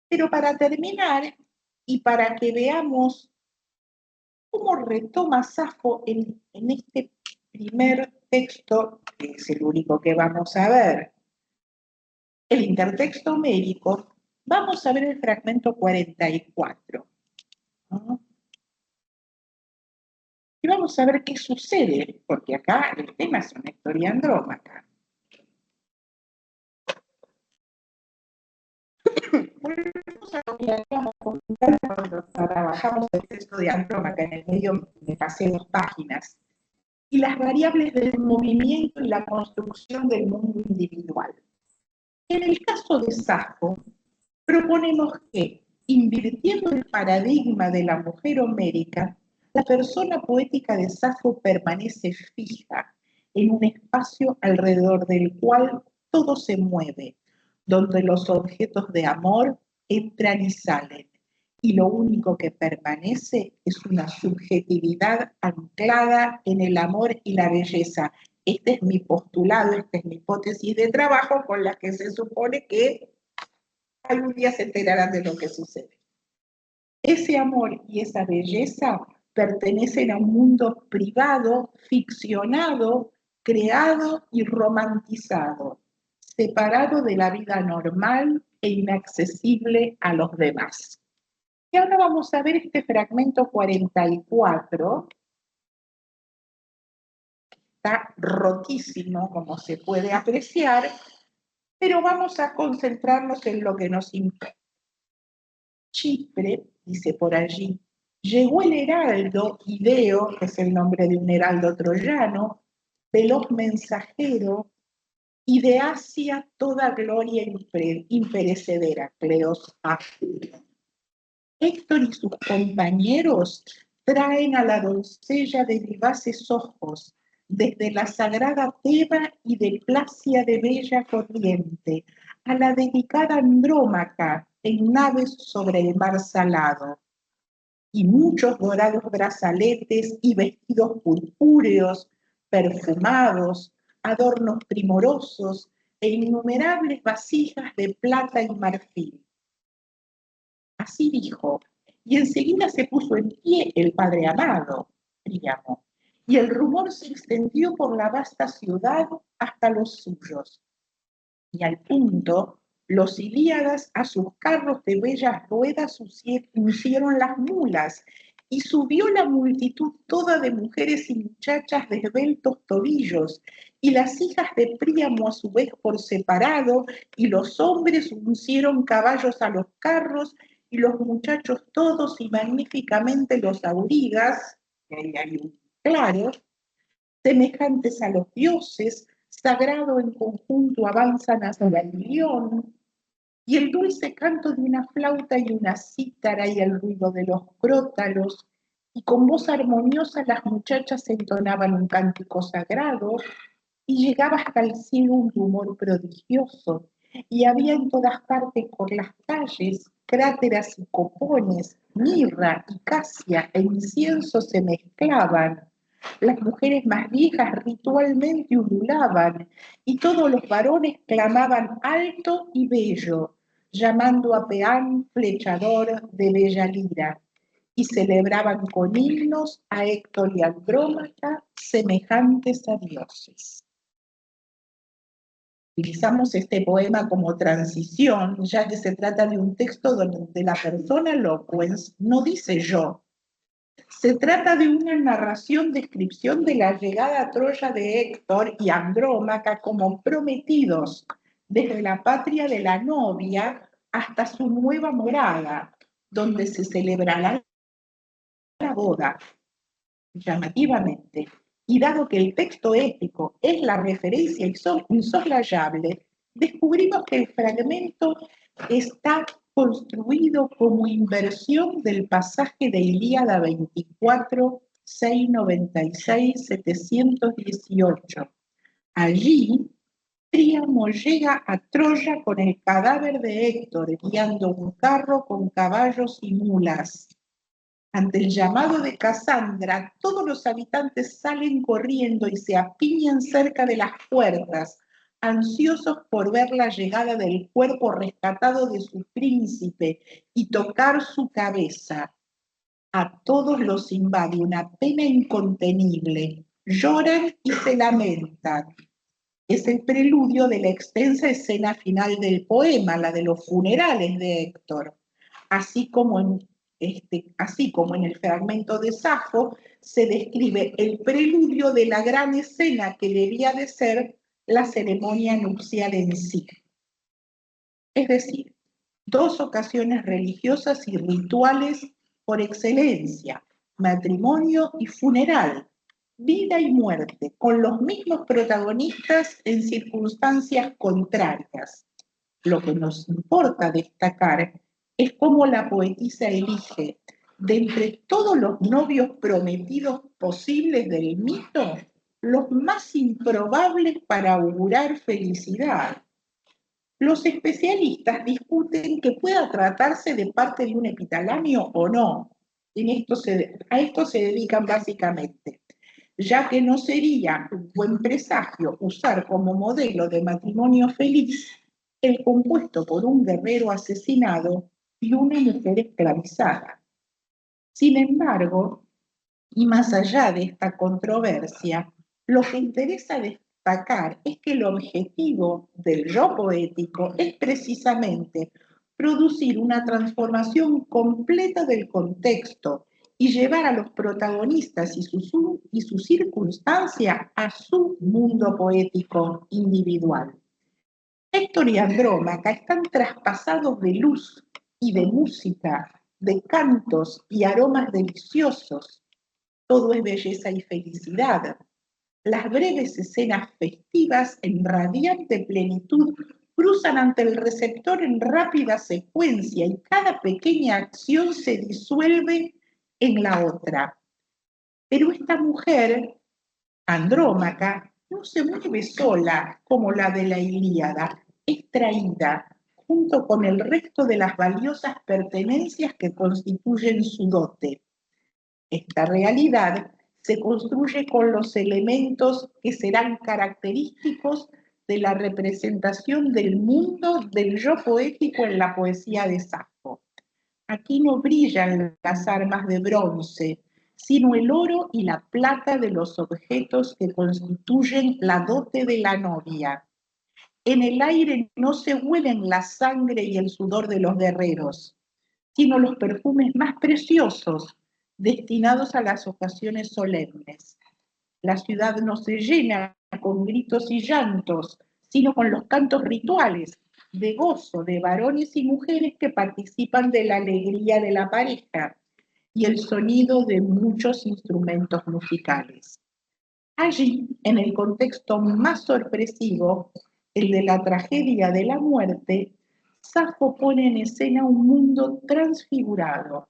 Pero para terminar, y para que veamos cómo retoma Safo en este primer texto, que es el único que vamos a ver, el intertexto homérico, vamos a ver el fragmento 44. ¿No? Y vamos a ver qué sucede, porque acá el tema es una historia andrómaca. Volvemos a lo que habíamos comentado cuando trabajamos el texto de Andrómaca, en el medio me pasé 2 páginas, y las variables del movimiento y la construcción del mundo individual. En el caso de Safo, proponemos que, invirtiendo el paradigma de la mujer homérica, la persona poética de Safo permanece fija en un espacio alrededor del cual todo se mueve, donde los objetos de amor entran y salen, y lo único que permanece es una subjetividad anclada en el amor y la belleza. Este es mi postulado, esta es mi hipótesis de trabajo con la que se supone que algún día se enterarán de lo que sucede. Ese amor y esa belleza pertenecen a un mundo privado, ficcionado, creado y romantizado, separado de la vida normal e inaccesible a los demás. Y ahora vamos a ver este fragmento 44. Está rotísimo, como se puede apreciar, pero vamos a concentrarnos en lo que nos importa. Chipre, dice por allí, llegó el heraldo Ideo, que es el nombre de un heraldo troyano, veloz mensajero, y de Asia toda gloria imperecedera, Cleos África. Héctor y sus compañeros traen a la doncella de vivaces ojos, desde la sagrada Teba y de Placia de bella corriente, a la dedicada Andrómaca en naves sobre el mar salado, y muchos dorados brazaletes y vestidos purpúreos, perfumados, adornos primorosos e innumerables vasijas de plata y marfil. Así dijo, y enseguida se puso en pie el padre amado, Príamo, y el rumor se extendió por la vasta ciudad hasta los suyos. Y al punto, los ilíadas a sus carros de bellas ruedas uncieron las mulas, y subió la multitud toda de mujeres y muchachas de esbeltos tobillos, y las hijas de Príamo a su vez por separado, y los hombres uncieron caballos a los carros, y los muchachos todos y magníficamente los aurigas, que ahí hay un claro, semejantes a los dioses, sagrado en conjunto avanzan hacia el león, y el dulce canto de una flauta y una cítara y el ruido de los crótalos, y con voz armoniosa las muchachas entonaban un cántico sagrado, y llegaba hasta el cielo un rumor prodigioso, y había en todas partes por las calles cráteras y copones, mirra y casia e incienso se mezclaban. Las mujeres más viejas ritualmente ululaban, y todos los varones clamaban alto y bello, llamando a Peán flechador de bella lira, y celebraban con himnos a Héctor y Andrómaca semejantes a dioses. Utilizamos este poema como transición, ya que se trata de un texto donde la persona loquens no dice yo. Se trata de una descripción de la llegada a Troya de Héctor y Andrómaca como prometidos desde la patria de la novia hasta su nueva morada, donde se celebrará la boda. Llamativamente, y dado que el texto épico es la referencia insoslayable, descubrimos que el fragmento está construido como inversión del pasaje de Ilíada 24, 696, 718. Allí, Príamo llega a Troya con el cadáver de Héctor, guiando un carro con caballos y mulas. Ante el llamado de Casandra, todos los habitantes salen corriendo y se apiñan cerca de las puertas, ansiosos por ver la llegada del cuerpo rescatado de su príncipe y tocar su cabeza. A todos los invade una pena incontenible, lloran y se lamentan. Es el preludio de la extensa escena final del poema, la de los funerales de Héctor, así como en el fragmento de Safo se describe el preludio de la gran escena que debía de ser la ceremonia nupcial en sí. Es decir, dos ocasiones religiosas y rituales por excelencia, matrimonio y funeral, vida y muerte, con los mismos protagonistas en circunstancias contrarias. Lo que nos importa destacar es cómo la poetisa elige, de entre todos los novios prometidos posibles del mito, los más improbables para augurar felicidad. Los especialistas discuten que pueda tratarse de parte de un epitalamio o no. A esto se dedican básicamente, ya que no sería un buen presagio usar como modelo de matrimonio feliz el compuesto por un guerrero asesinado y una mujer esclavizada. Sin embargo, y más allá de esta controversia, lo que interesa destacar es que el objetivo del yo poético es precisamente producir una transformación completa del contexto y llevar a los protagonistas y su circunstancia a su mundo poético individual. Héctor y Andrómaca están traspasados de luz y de música, de cantos y aromas deliciosos. Todo es belleza y felicidad. Las breves escenas festivas en radiante plenitud cruzan ante el receptor en rápida secuencia y cada pequeña acción se disuelve en la otra. Pero esta mujer, Andrómaca, no se mueve sola como la de la Ilíada, es traída junto con el resto de las valiosas pertenencias que constituyen su dote. Esta realidad se construye con los elementos que serán característicos de la representación del mundo del yo poético en la poesía de Safo. Aquí no brillan las armas de bronce, sino el oro y la plata de los objetos que constituyen la dote de la novia. En el aire no se huelen la sangre y el sudor de los guerreros, sino los perfumes más preciosos destinados a las ocasiones solemnes. La ciudad no se llena con gritos y llantos, sino con los cantos rituales de gozo de varones y mujeres que participan de la alegría de la pareja y el sonido de muchos instrumentos musicales. Allí, en el contexto más sorpresivo, el de la tragedia de la muerte, Safo pone en escena un mundo transfigurado,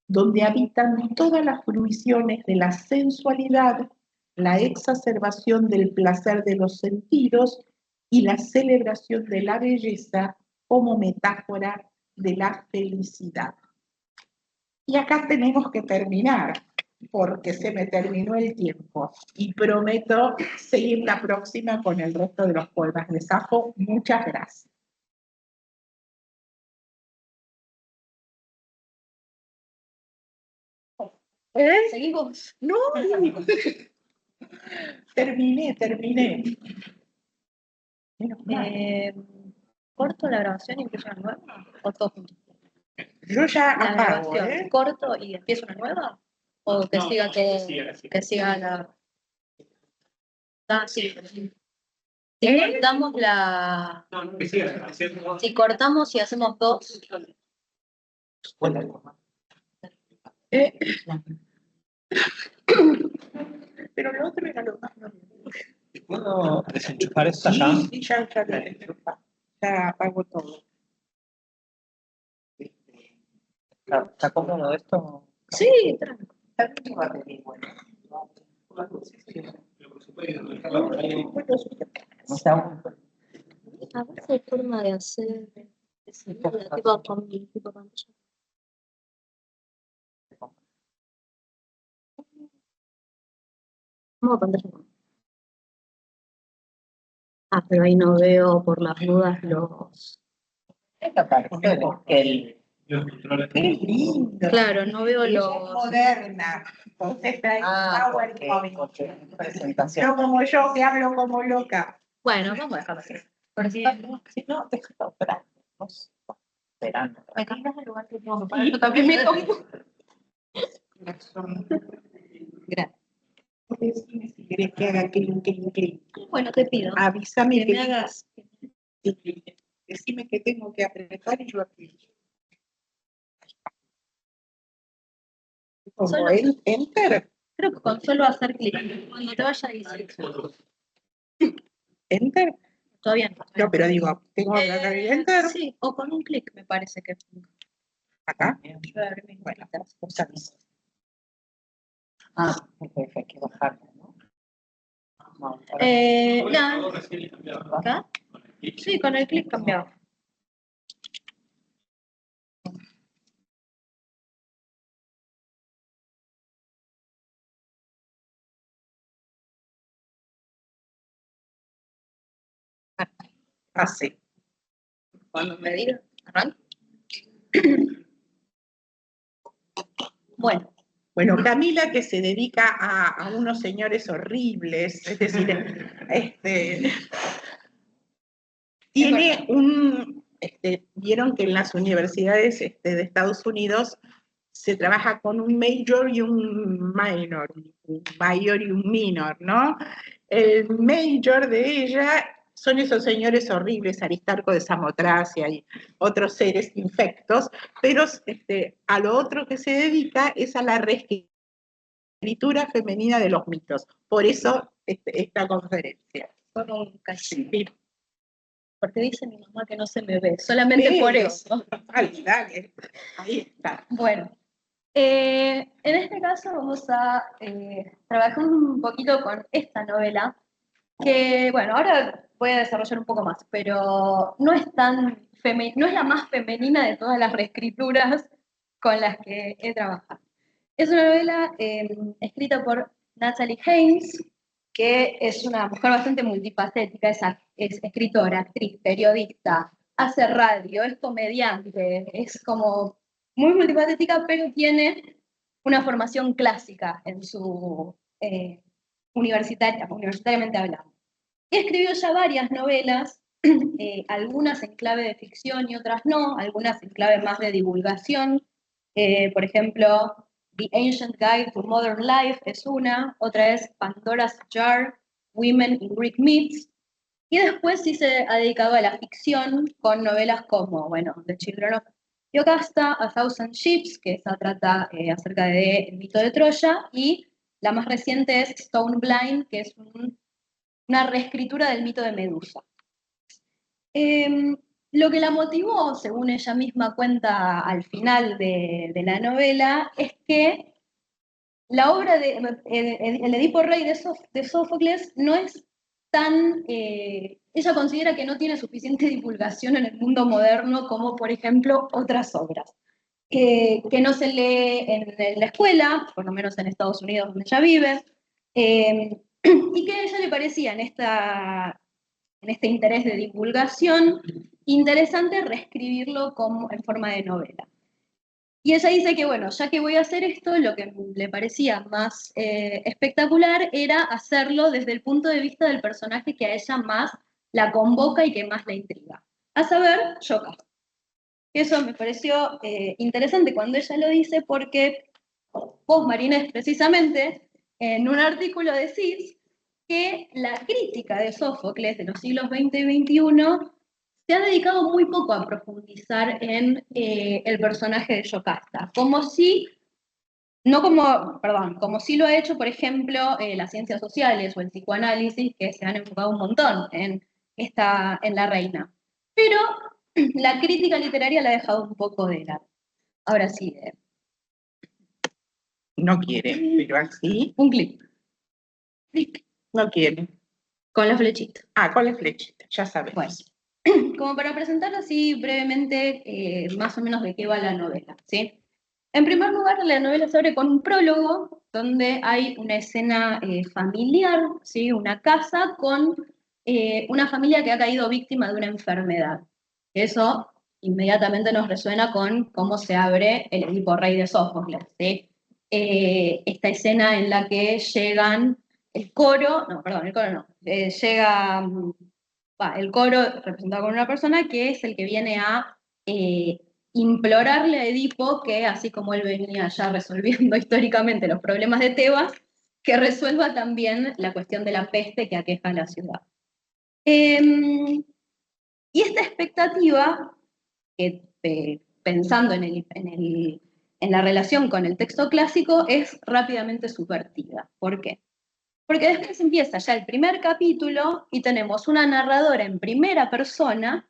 donde habitan todas las fruiciones de la sensualidad, la exacerbación del placer de los sentidos y la celebración de la belleza como metáfora de la felicidad. Y acá tenemos que terminar, porque se me terminó el tiempo. Y prometo seguir la próxima con el resto de los poemas de Safo. Muchas gracias. ¿Seguimos? No, terminé. ¿Corto la grabación y empiezo una nueva? ¿O todo junto? Yo ya La apago, grabación, ¿corto y empiezo una nueva? ¿O que siga todo? Que siga la... Ah, sí. Si cortamos si cortamos y hacemos dos. Pero lo otro era lo más normal. ¿Puedo desenchufar esta ya? Sí, ya lo desenchufé. Ya apago todo. ¿Está cómodo esto? Sí, tranquilo. También va a venir, bueno. No sé aún. A ver si hay forma de hacer tipo pantalla. Vamos a pantalla. Ah, pero ahí no veo por las dudas los. Esta parte que el... Qué lindo. Claro, no veo Ella los. es moderna. Entonces trae PowerPoint. porque presentación. No como yo, que hablo como loca. Bueno, vamos a dejarlo así. Si no, déjalo esperar. No sé, esperando. ¿Me cambias el lugar que tengo que poner? Yo también me pongo. Gracias. Decime si querés que haga clic. Bueno, te pido Avísame que me hagas. Decime que tengo que apretar y yo aplico. Como Solo- enter. Creo que con solo hacer clic. Cuando te vaya dice. Enter. Todavía no. No, pero digo, tengo que apretar enter. Sí, o con un clic me parece que. Acá. Bueno, Usamos. Porque hay que bajarlo, ¿no? No, ¿Acá? Sí, con el clic cambiado. Así. Cuando me diga, arranca. Bueno. Bueno, Camila, que se dedica a unos señores horribles, es decir, tiene vieron que en las universidades de Estados Unidos se trabaja con un major y un minor, un mayor y un minor, ¿no? El major de ella son esos señores horribles, Aristarco de Samotracia y otros seres infectos, pero a lo otro que se dedica es a la reescritura femenina de los mitos. Por eso esta conferencia. Con casi. Porque dice mi mamá que no se me ve, solamente Pero, por eso. Dale, ahí está. Bueno, en este caso vamos a trabajar un poquito con esta novela, que bueno, ahora voy a desarrollar un poco más, pero no es no es la más femenina de todas las reescrituras con las que he trabajado. Es una novela escrita por Natalie Haynes, que es una mujer bastante multifacética, es escritora, actriz, periodista, hace radio, es comediante, es como muy multifacética, pero tiene una formación clásica en su universitariamente hablando. Y escribió ya varias novelas, algunas en clave de ficción y otras no, algunas en clave más de divulgación. Por ejemplo, The Ancient Guide to Modern Life es una, otra es Pandora's Jar, Women in Greek Myths, y después sí se ha dedicado a la ficción con novelas como, bueno, The Children of Yocasta, A Thousand Ships, que esa trata acerca del mito de Troya, y la más reciente es Stone Blind, que es una reescritura del mito de Medusa. Lo que la motivó, según ella misma cuenta al final de la novela, es que la obra de el Edipo Rey de Sófocles no es tan... ella considera que no tiene suficiente divulgación en el mundo moderno como, por ejemplo, otras obras. Que no se lee en la escuela, por lo menos en Estados Unidos donde ella vive, y que a ella le parecía en este interés de divulgación interesante reescribirlo en forma de novela. Y ella dice que, bueno, ya que voy a hacer esto, lo que le parecía más espectacular era hacerlo desde el punto de vista del personaje que a ella más la convoca y que más la intriga. A saber, Yocasta. Eso me pareció interesante cuando ella lo dice porque vos, Marinés, precisamente, en un artículo decís que la crítica de Sófocles de los siglos XX y XXI se ha dedicado muy poco a profundizar en el personaje de Yocasta, como si lo ha hecho, por ejemplo, las ciencias sociales o el psicoanálisis, que se han enfocado un montón en la reina. Pero la crítica literaria la ha dejado un poco de lado. Ahora sí, No quiere, pero así. un clic. No quiere. Con la flechita. Ah, con la flechita, ya sabes. Bueno, como para presentar así brevemente más o menos de qué va la novela, ¿sí? En primer lugar, la novela se abre con un prólogo donde hay una escena familiar, ¿sí? Una casa con una familia que ha caído víctima de una enfermedad. Eso inmediatamente nos resuena con cómo se abre el Edipo Rey de Sófocles, ¿sí? Esta escena en la que llegan el coro no, llega el coro representado con una persona que es el que viene a implorarle a Edipo que, así como él venía ya resolviendo históricamente los problemas de Tebas, que resuelva también la cuestión de la peste que aqueja a la ciudad. Y esta expectativa, pensando en la relación con el texto clásico, es rápidamente subvertida. ¿Por qué? Porque después empieza ya el primer capítulo y tenemos una narradora en primera persona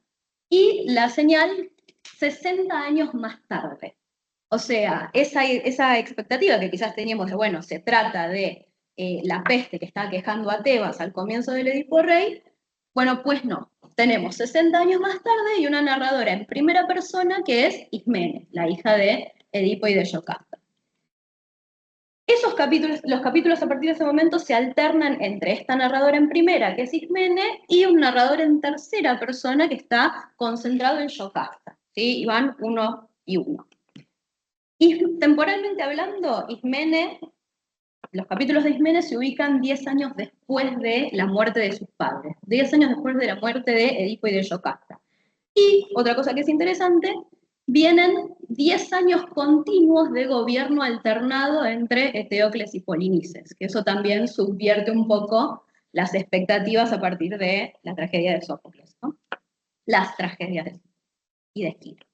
y la señal 60 años más tarde. O sea, esa expectativa que quizás teníamos de, bueno, se trata de la peste que está quejando a Tebas al comienzo del Edipo Rey, bueno, pues no. Tenemos 60 años más tarde y una narradora en primera persona que es Ismene, la hija de Edipo y de Yocasta. Los capítulos a partir de ese momento se alternan entre esta narradora en primera, que es Ismene, y un narrador en tercera persona que está concentrado en Yocasta, ¿sí? Y van uno y uno. Y temporalmente hablando, los capítulos de Ismene se ubican 10 años después de la muerte de sus padres, 10 años después de la muerte de Edipo y de Yocasta. Y otra cosa que es interesante, vienen 10 años continuos de gobierno alternado entre Eteocles y Polinices, que eso también subvierte un poco las expectativas a partir de la tragedia de Sófocles, ¿no? Las tragedias y de Esquilo.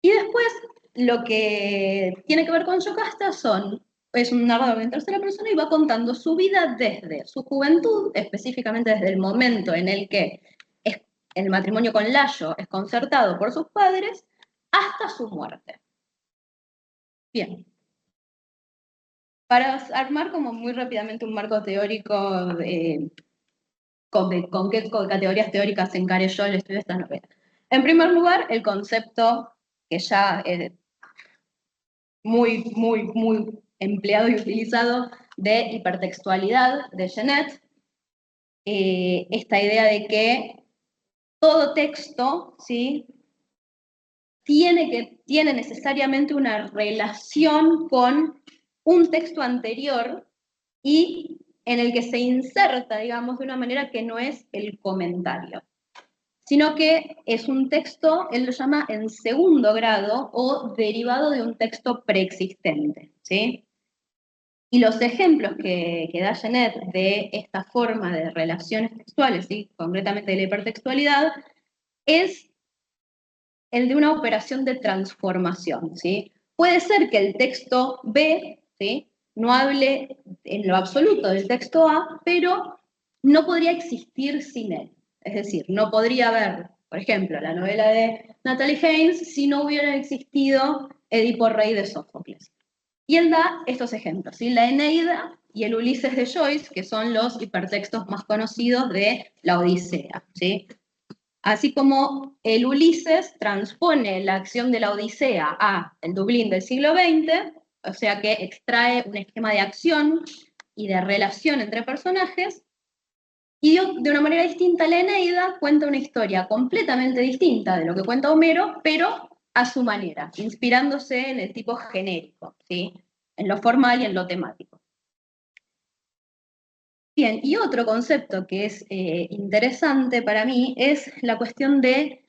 Y después, lo que tiene que ver con Yocasta es un narrador en tercera persona y va contando su vida desde su juventud, específicamente desde el momento en el que el matrimonio con Layo es concertado por sus padres, hasta su muerte. Bien. Para armar como muy rápidamente un marco teórico con qué categorías teóricas encaré yo el estudio de esta novela. En primer lugar, el concepto que ya es muy empleado y utilizado de hipertextualidad de Genet, esta idea de que todo texto, ¿sí?, tiene necesariamente una relación con un texto anterior y en el que se inserta, digamos, de una manera que no es el comentario, sino que es un texto, él lo llama en segundo grado o derivado de un texto preexistente, ¿sí? Y los ejemplos que da Genet de esta forma de relaciones textuales, ¿sí?, concretamente de la hipertextualidad, es el de una operación de transformación, ¿sí? Puede ser que el texto B, ¿sí?, no hable en lo absoluto del texto A, pero no podría existir sin él. Es decir, no podría haber, por ejemplo, la novela de Natalie Haynes si no hubiera existido Edipo Rey de Sófocles. Y él da estos ejemplos, ¿sí? La Eneida y el Ulises de Joyce, que son los hipertextos más conocidos de la Odisea, ¿sí? Así como el Ulises transpone la acción de la Odisea a el Dublín del siglo XX, o sea que extrae un esquema de acción y de relación entre personajes, y de una manera distinta la Eneida cuenta una historia completamente distinta de lo que cuenta Homero, pero a su manera, inspirándose en el tipo genérico, ¿sí?, en lo formal y en lo temático. Bien, y otro concepto que es interesante para mí es la cuestión de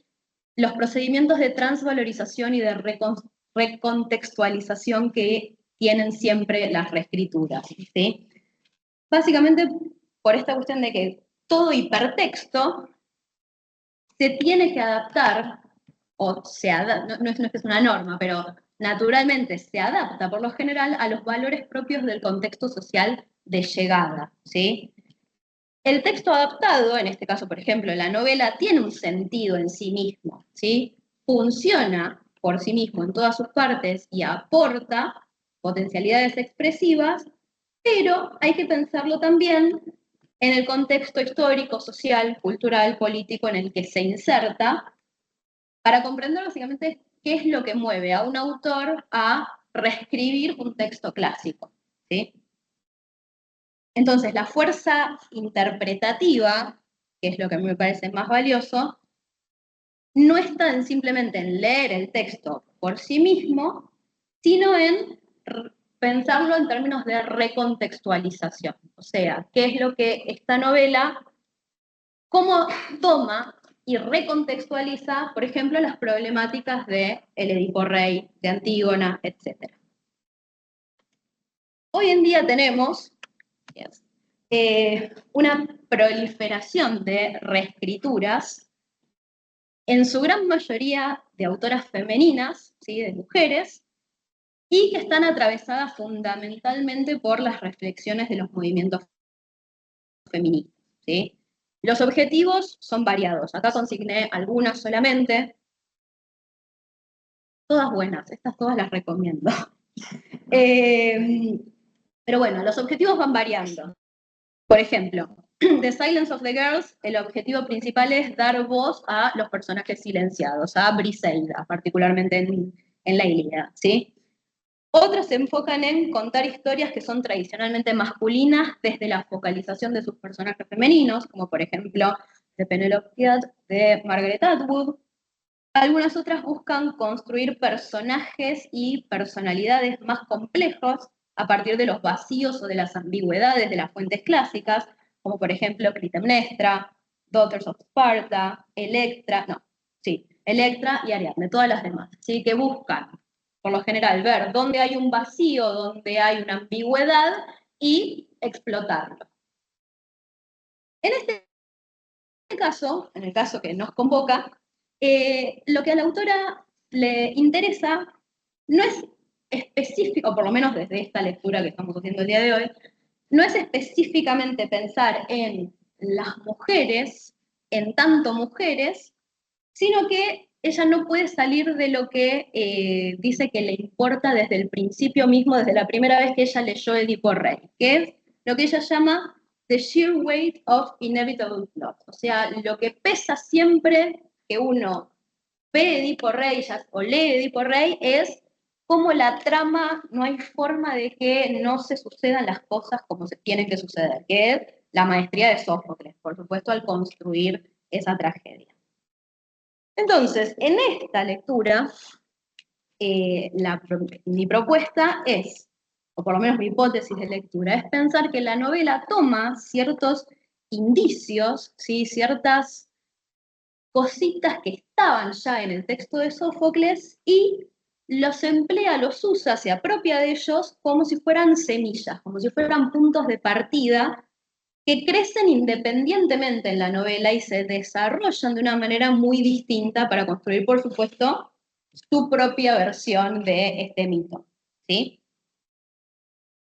los procedimientos de transvalorización y de recontextualización que tienen siempre las reescrituras, ¿sí? Básicamente por esta cuestión de que todo hipertexto se tiene que adaptar, o no es que es una norma, pero naturalmente se adapta por lo general a los valores propios del contexto social de llegada, ¿sí? El texto adaptado, en este caso, por ejemplo, la novela, tiene un sentido en sí mismo, ¿sí? Funciona por sí mismo en todas sus partes y aporta potencialidades expresivas, pero hay que pensarlo también en el contexto histórico, social, cultural, político en el que se inserta, para comprender básicamente qué es lo que mueve a un autor a reescribir un texto clásico, ¿sí? Entonces, la fuerza interpretativa, que es lo que a mí me parece más valioso, no está simplemente en leer el texto por sí mismo, sino en pensarlo en términos de recontextualización. O sea, qué es lo que esta novela, cómo toma y recontextualiza, por ejemplo, las problemáticas de el Edipo Rey, de Antígona, etc. Hoy en día tenemos una proliferación de reescrituras, en su gran mayoría de autoras femeninas, ¿sí? De mujeres, y que están atravesadas fundamentalmente por las reflexiones de los movimientos feministas, ¿sí? Los objetivos son variados. Acá consigné algunas solamente. Todas buenas, estas todas las recomiendo. Pero bueno, los objetivos van variando. Por ejemplo, The Silence of the Girls, el objetivo principal es dar voz a los personajes silenciados, a Briseida, particularmente en la Ilíada, ¿sí? Otros se enfocan en contar historias que son tradicionalmente masculinas desde la focalización de sus personajes femeninos, como por ejemplo The Penelope de Margaret Atwood. Algunas otras buscan construir personajes y personalidades más complejos a partir de los vacíos o de las ambigüedades de las fuentes clásicas, como por ejemplo Clitemnestra, Daughters of Sparta, Electra y Ariadne, todas las demás, ¿sí? Que buscan, por lo general, ver dónde hay un vacío, dónde hay una ambigüedad y explotarlo. En este caso, en el caso que nos convoca, lo que a la autora le interesa no es específico, o por lo menos desde esta lectura que estamos haciendo el día de hoy, no es específicamente pensar en las mujeres, en tanto mujeres, sino que ella no puede salir de lo que dice que le importa desde el principio mismo, desde la primera vez que ella leyó Edipo Rey, que es lo que ella llama the sheer weight of inevitable plot, o sea, lo que pesa siempre que uno ve Edipo Rey o lee Edipo Rey es cómo la trama no hay forma de que no se sucedan las cosas como se tienen que suceder, que es la maestría de Sófocles, por supuesto, al construir esa tragedia. Entonces, en esta lectura, mi propuesta es, o por lo menos mi hipótesis de lectura, es pensar que la novela toma ciertos indicios, ¿sí? Ciertas cositas que estaban ya en el texto de Sófocles y los emplea, los usa, se apropia de ellos como si fueran semillas, como si fueran puntos de partida que crecen independientemente en la novela y se desarrollan de una manera muy distinta para construir, por supuesto, su propia versión de este mito, ¿sí?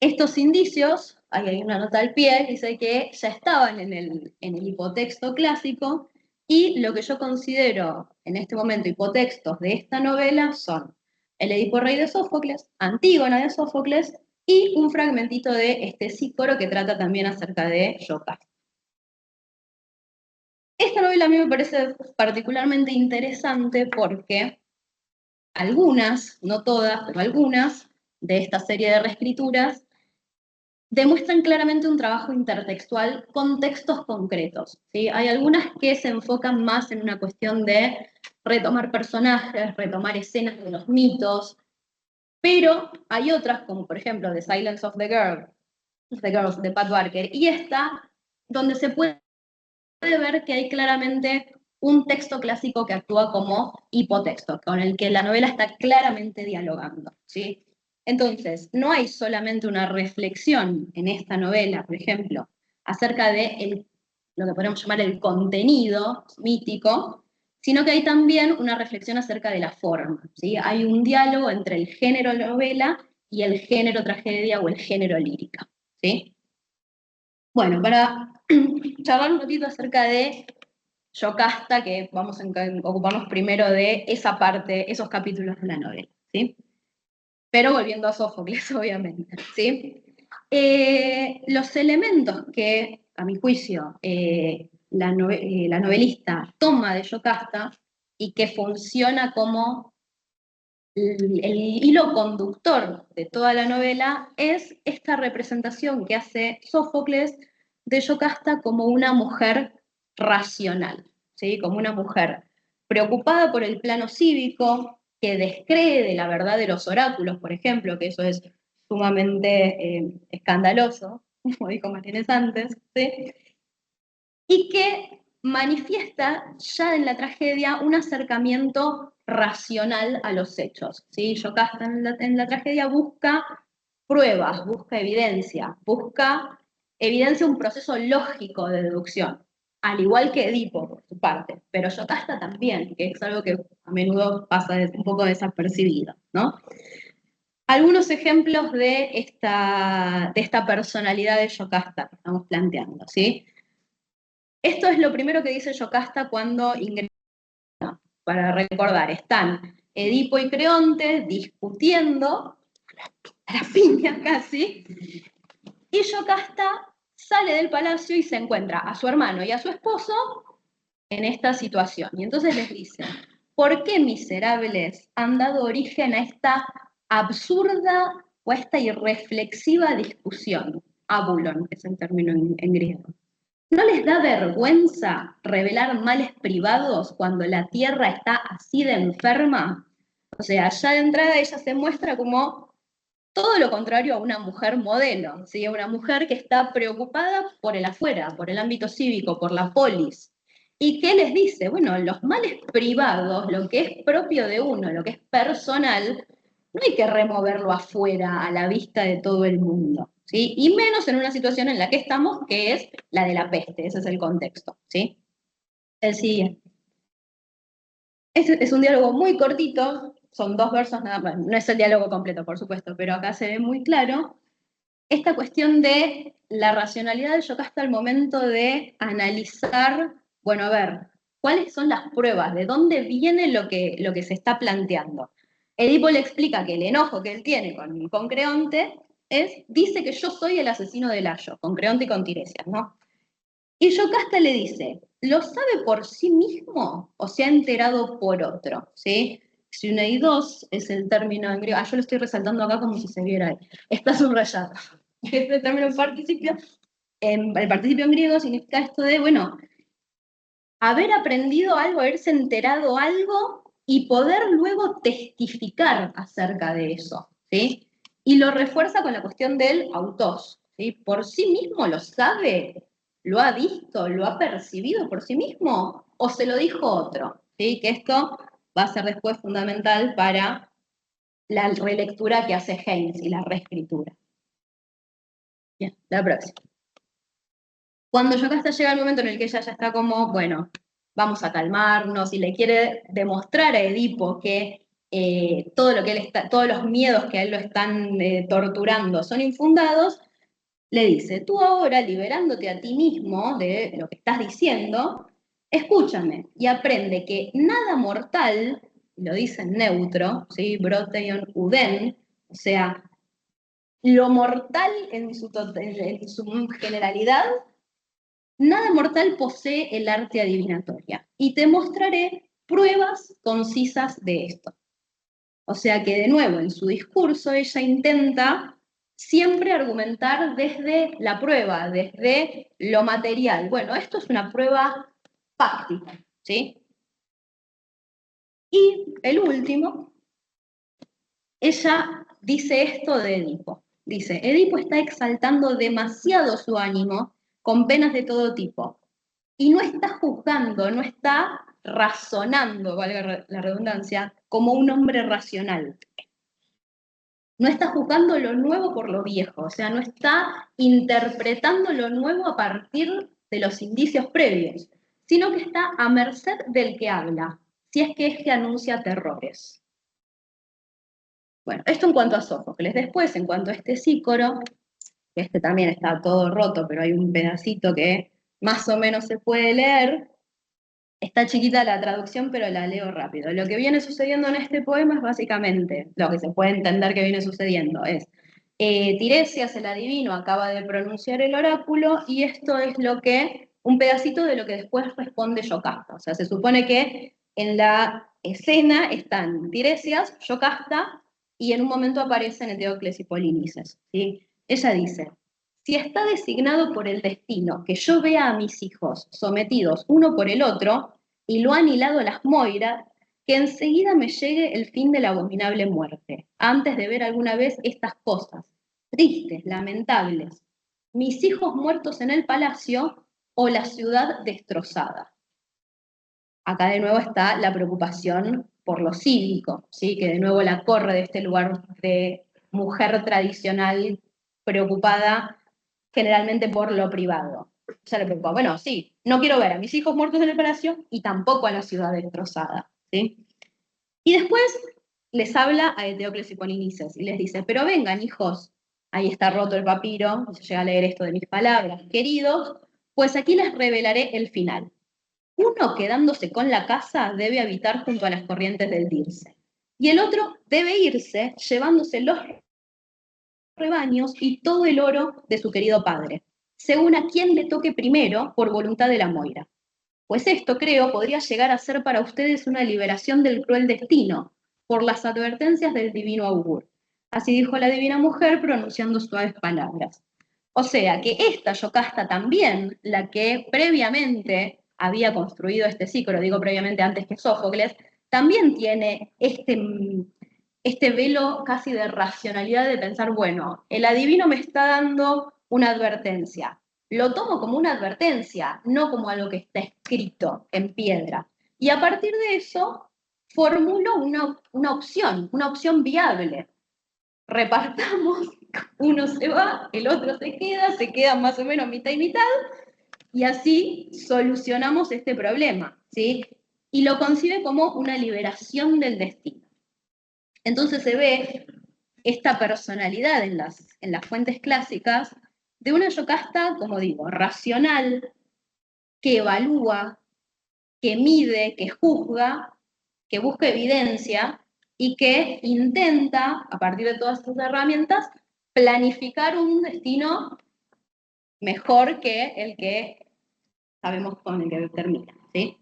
Estos indicios, ahí hay una nota al pie, dice que ya estaban en el hipotexto clásico, y lo que yo considero en este momento hipotextos de esta novela son el Edipo Rey de Sófocles, Antígona de Sófocles, y un fragmentito de este Sícoro que trata también acerca de Yocasta. Esta novela a mí me parece particularmente interesante porque algunas, no todas, pero algunas, de esta serie de reescrituras demuestran claramente un trabajo intertextual con textos concretos, ¿sí? Hay algunas que se enfocan más en una cuestión de retomar personajes, retomar escenas de los mitos, pero hay otras, como por ejemplo The Silence of the Girls de Pat Barker, y esta, donde se puede ver que hay claramente un texto clásico que actúa como hipotexto, con el que la novela está claramente dialogando, ¿sí? Entonces, no hay solamente una reflexión en esta novela, por ejemplo, acerca de lo que podemos llamar el contenido mítico, sino que hay también una reflexión acerca de la forma, ¿sí? Hay un diálogo entre el género novela y el género tragedia o el género lírica, ¿sí? Bueno, para charlar un poquito acerca de Yocasta, que vamos a ocuparnos primero de esa parte, esos capítulos de la novela, ¿sí? Pero volviendo a Sófocles, obviamente, ¿sí? Los elementos que, a mi juicio, la novelista toma de Yocasta y que funciona como el hilo conductor de toda la novela es esta representación que hace Sófocles de Yocasta como una mujer racional, ¿sí? Como una mujer preocupada por el plano cívico, que descree de la verdad de los oráculos, por ejemplo, que eso es sumamente escandaloso, como dijo Martínez antes, ¿sí? Y que manifiesta ya en la tragedia un acercamiento racional a los hechos, ¿sí? Yocasta en la tragedia busca pruebas, busca evidencia un proceso lógico de deducción, al igual que Edipo, por su parte, pero Yocasta también, que es algo que a menudo pasa un poco desapercibido, ¿no? Algunos ejemplos de esta personalidad de Yocasta que estamos planteando, ¿sí? Esto es lo primero que dice Yocasta cuando ingresa. Para recordar, están Edipo y Creonte discutiendo, a las piñas casi, y Yocasta sale del palacio y se encuentra a su hermano y a su esposo en esta situación. Y entonces les dice, ¿por qué miserables han dado origen a esta absurda o a esta irreflexiva discusión? Abulon, que es el término en griego. ¿No les da vergüenza revelar males privados cuando la tierra está así de enferma? O sea, ya de entrada ella se muestra como todo lo contrario a una mujer modelo, ¿sí? Una mujer que está preocupada por el afuera, por el ámbito cívico, por la polis. ¿Y qué les dice? Bueno, los males privados, lo que es propio de uno, lo que es personal, no hay que removerlo afuera, a la vista de todo el mundo, ¿sí? Y menos en una situación en la que estamos, que es la de la peste, ese es el contexto, ¿sí? El siguiente. Es un diálogo muy cortito, son 2 versos nada más, no es el diálogo completo, por supuesto, pero acá se ve muy claro esta cuestión de la racionalidad de Yocasta al momento de analizar, bueno, a ver, ¿cuáles son las pruebas? ¿De dónde viene lo que se está planteando? Edipo le explica que el enojo que él tiene con Creonte dice que yo soy el asesino de Layo, con Creonte y con Tiresias, ¿no? Y Yocasta le dice, ¿lo sabe por sí mismo o se ha enterado por otro? ¿Sí? Syuneidos es el término en griego. Yo lo estoy resaltando acá como si se viera ahí. Está subrayado. Este término el participio en griego significa esto de, bueno, haber aprendido algo, haberse enterado algo y poder luego testificar acerca de eso, ¿sí? Y lo refuerza con la cuestión del autos, ¿sí? Por sí mismo lo sabe, lo ha visto, lo ha percibido por sí mismo, o se lo dijo otro, ¿sí? Que esto va a ser después fundamental para la relectura que hace Haynes y la reescritura. Bien, la próxima. Cuando Yocasta llega el momento en el que ella ya está como, bueno, vamos a calmarnos, y le quiere demostrar a Edipo que todos los miedos que a él lo están torturando son infundados, le dice, tú ahora, liberándote a ti mismo de lo que estás diciendo, escúchame y aprende que nada mortal, lo dice en neutro, ¿sí? Broteion uden, o sea, lo mortal en su generalidad, nada mortal posee el arte adivinatoria, y te mostraré pruebas concisas de esto. O sea que, de nuevo, en su discurso ella intenta siempre argumentar desde la prueba, desde lo material. Bueno, esto es una prueba fáctica, ¿sí? Y el último, ella dice esto de Edipo. Dice, Edipo está exaltando demasiado su ánimo con penas de todo tipo, y no está juzgando, no está razonando, valga la redundancia, como un hombre racional. No está juzgando lo nuevo por lo viejo, o sea, no está interpretando lo nuevo a partir de los indicios previos, sino que está a merced del que habla, si es que este anuncia terrores. Bueno, esto en cuanto a Sófocles. Después, en cuanto a este Sícoro, que este también está todo roto, pero hay un pedacito que más o menos se puede leer. Está chiquita la traducción, pero la leo rápido. Lo que viene sucediendo en este poema es básicamente, lo que se puede entender que viene sucediendo es, Tiresias, el adivino, acaba de pronunciar el oráculo y esto es un pedacito de lo que después responde Yocasta. O sea, se supone que en la escena están Tiresias, Yocasta, y en un momento aparecen Eteocles y Polinices, ¿sí? Ella dice, si está designado por el destino que yo vea a mis hijos sometidos uno por el otro, y lo han hilado las moiras, que enseguida me llegue el fin de la abominable muerte, antes de ver alguna vez estas cosas, tristes, lamentables, mis hijos muertos en el palacio o la ciudad destrozada. Acá de nuevo está la preocupación por lo cívico, ¿sí? Que de nuevo la corre de este lugar de mujer tradicional preocupada generalmente por lo privado. Ya le preocupa, bueno, sí, no quiero ver a mis hijos muertos en el palacio y tampoco a la ciudad destrozada, ¿sí? Y después les habla a Eteocles y Polinices y les dice, pero vengan, hijos, ahí está roto el papiro, se llega a leer esto de mis palabras, queridos, pues aquí les revelaré el final. Uno, quedándose con la casa, debe habitar junto a las corrientes del Dirce, y el otro debe irse llevándose los rebaños y todo el oro de su querido padre, según a quien le toque primero por voluntad de la Moira. Pues esto, creo, podría llegar a ser para ustedes una liberación del cruel destino, por las advertencias del divino augur. Así dijo la divina mujer, pronunciando suaves palabras. O sea, que esta Yocasta también, la que previamente había construido este ciclo, digo previamente antes que Sófocles, también tiene este velo casi de racionalidad de pensar, bueno, el adivino me está dando una advertencia, lo tomo como una advertencia, no como algo que está escrito en piedra. Y a partir de eso, formulo una opción viable. Repartamos, uno se va, el otro se queda más o menos mitad y mitad, y así solucionamos este problema, ¿sí? Y lo concibe como una liberación del destino. Entonces se ve esta personalidad en las fuentes clásicas de una Yocasta, como digo, racional, que evalúa, que mide, que juzga, que busca evidencia y que intenta, a partir de todas estas herramientas, planificar un destino mejor que el que sabemos con el que termina, ¿sí?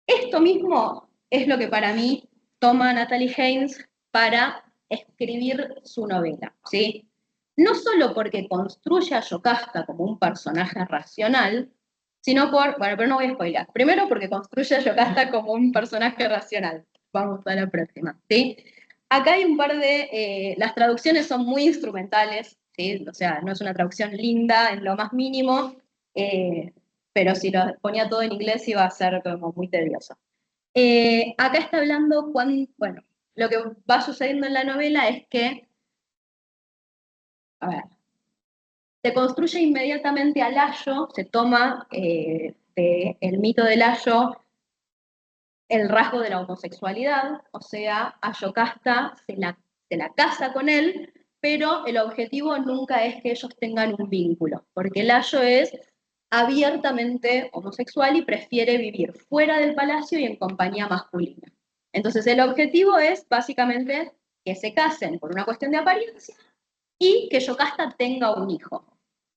Esto mismo es lo que para mí toma Natalie Haynes para escribir su novela, ¿sí? No solo porque construye a Yocasta como un personaje racional, sino bueno, pero no voy a spoiler. Primero porque construye a Yocasta como un personaje racional. Vamos a la próxima, ¿sí? Acá hay un par las traducciones son muy instrumentales, ¿sí? O sea, no es una traducción linda en lo más mínimo, pero si lo ponía todo en inglés iba a ser como muy tedioso. Acá está hablando bueno, lo que va sucediendo en la novela es que, a ver, se construye inmediatamente a Layo, se toma el mito de Layo el rasgo de la homosexualidad, o sea, a Yocasta se la casa con él, pero el objetivo nunca es que ellos tengan un vínculo, porque Layo es abiertamente homosexual y prefiere vivir fuera del palacio y en compañía masculina. Entonces el objetivo es básicamente que se casen por una cuestión de apariencia y que Yocasta tenga un hijo.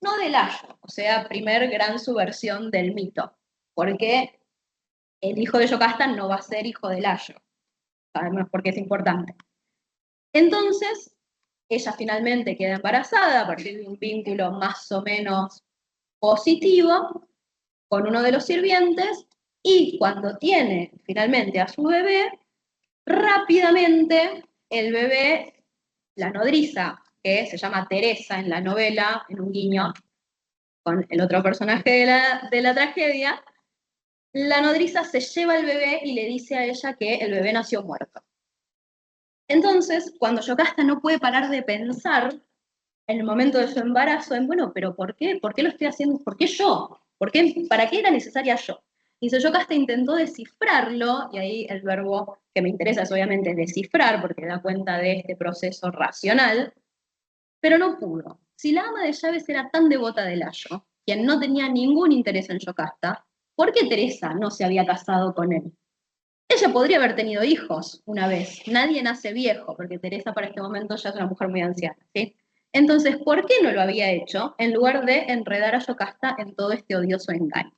No de Layo, o sea, primer gran subversión del mito, porque el hijo de Yocasta no va a ser hijo de Layo. Sabemos por qué es importante. Entonces, ella finalmente queda embarazada a partir de un vínculo más o menos positivo con uno de los sirvientes y cuando tiene finalmente a su bebé, rápidamente el bebé, la nodriza, que se llama Teresa en la novela, en un guiño con el otro personaje de la tragedia, la nodriza se lleva al bebé y le dice a ella que el bebé nació muerto. Entonces, cuando Yocasta no puede parar de pensar en el momento de su embarazo, en, bueno, pero ¿por qué? ¿Por qué lo estoy haciendo? ¿Por qué yo? ¿Para qué era necesaria yo? Y Yocasta intentó descifrarlo, y ahí el verbo que me interesa es obviamente descifrar, porque da cuenta de este proceso racional, pero no pudo. Si la ama de llaves era tan devota de Layo, quien no tenía ningún interés en Yocasta, ¿por qué Teresa no se había casado con él? Ella podría haber tenido hijos una vez. Nadie nace viejo, porque Teresa para este momento ya es una mujer muy anciana, ¿sí? Entonces, ¿por qué no lo había hecho en lugar de enredar a Yocasta en todo este odioso engaño?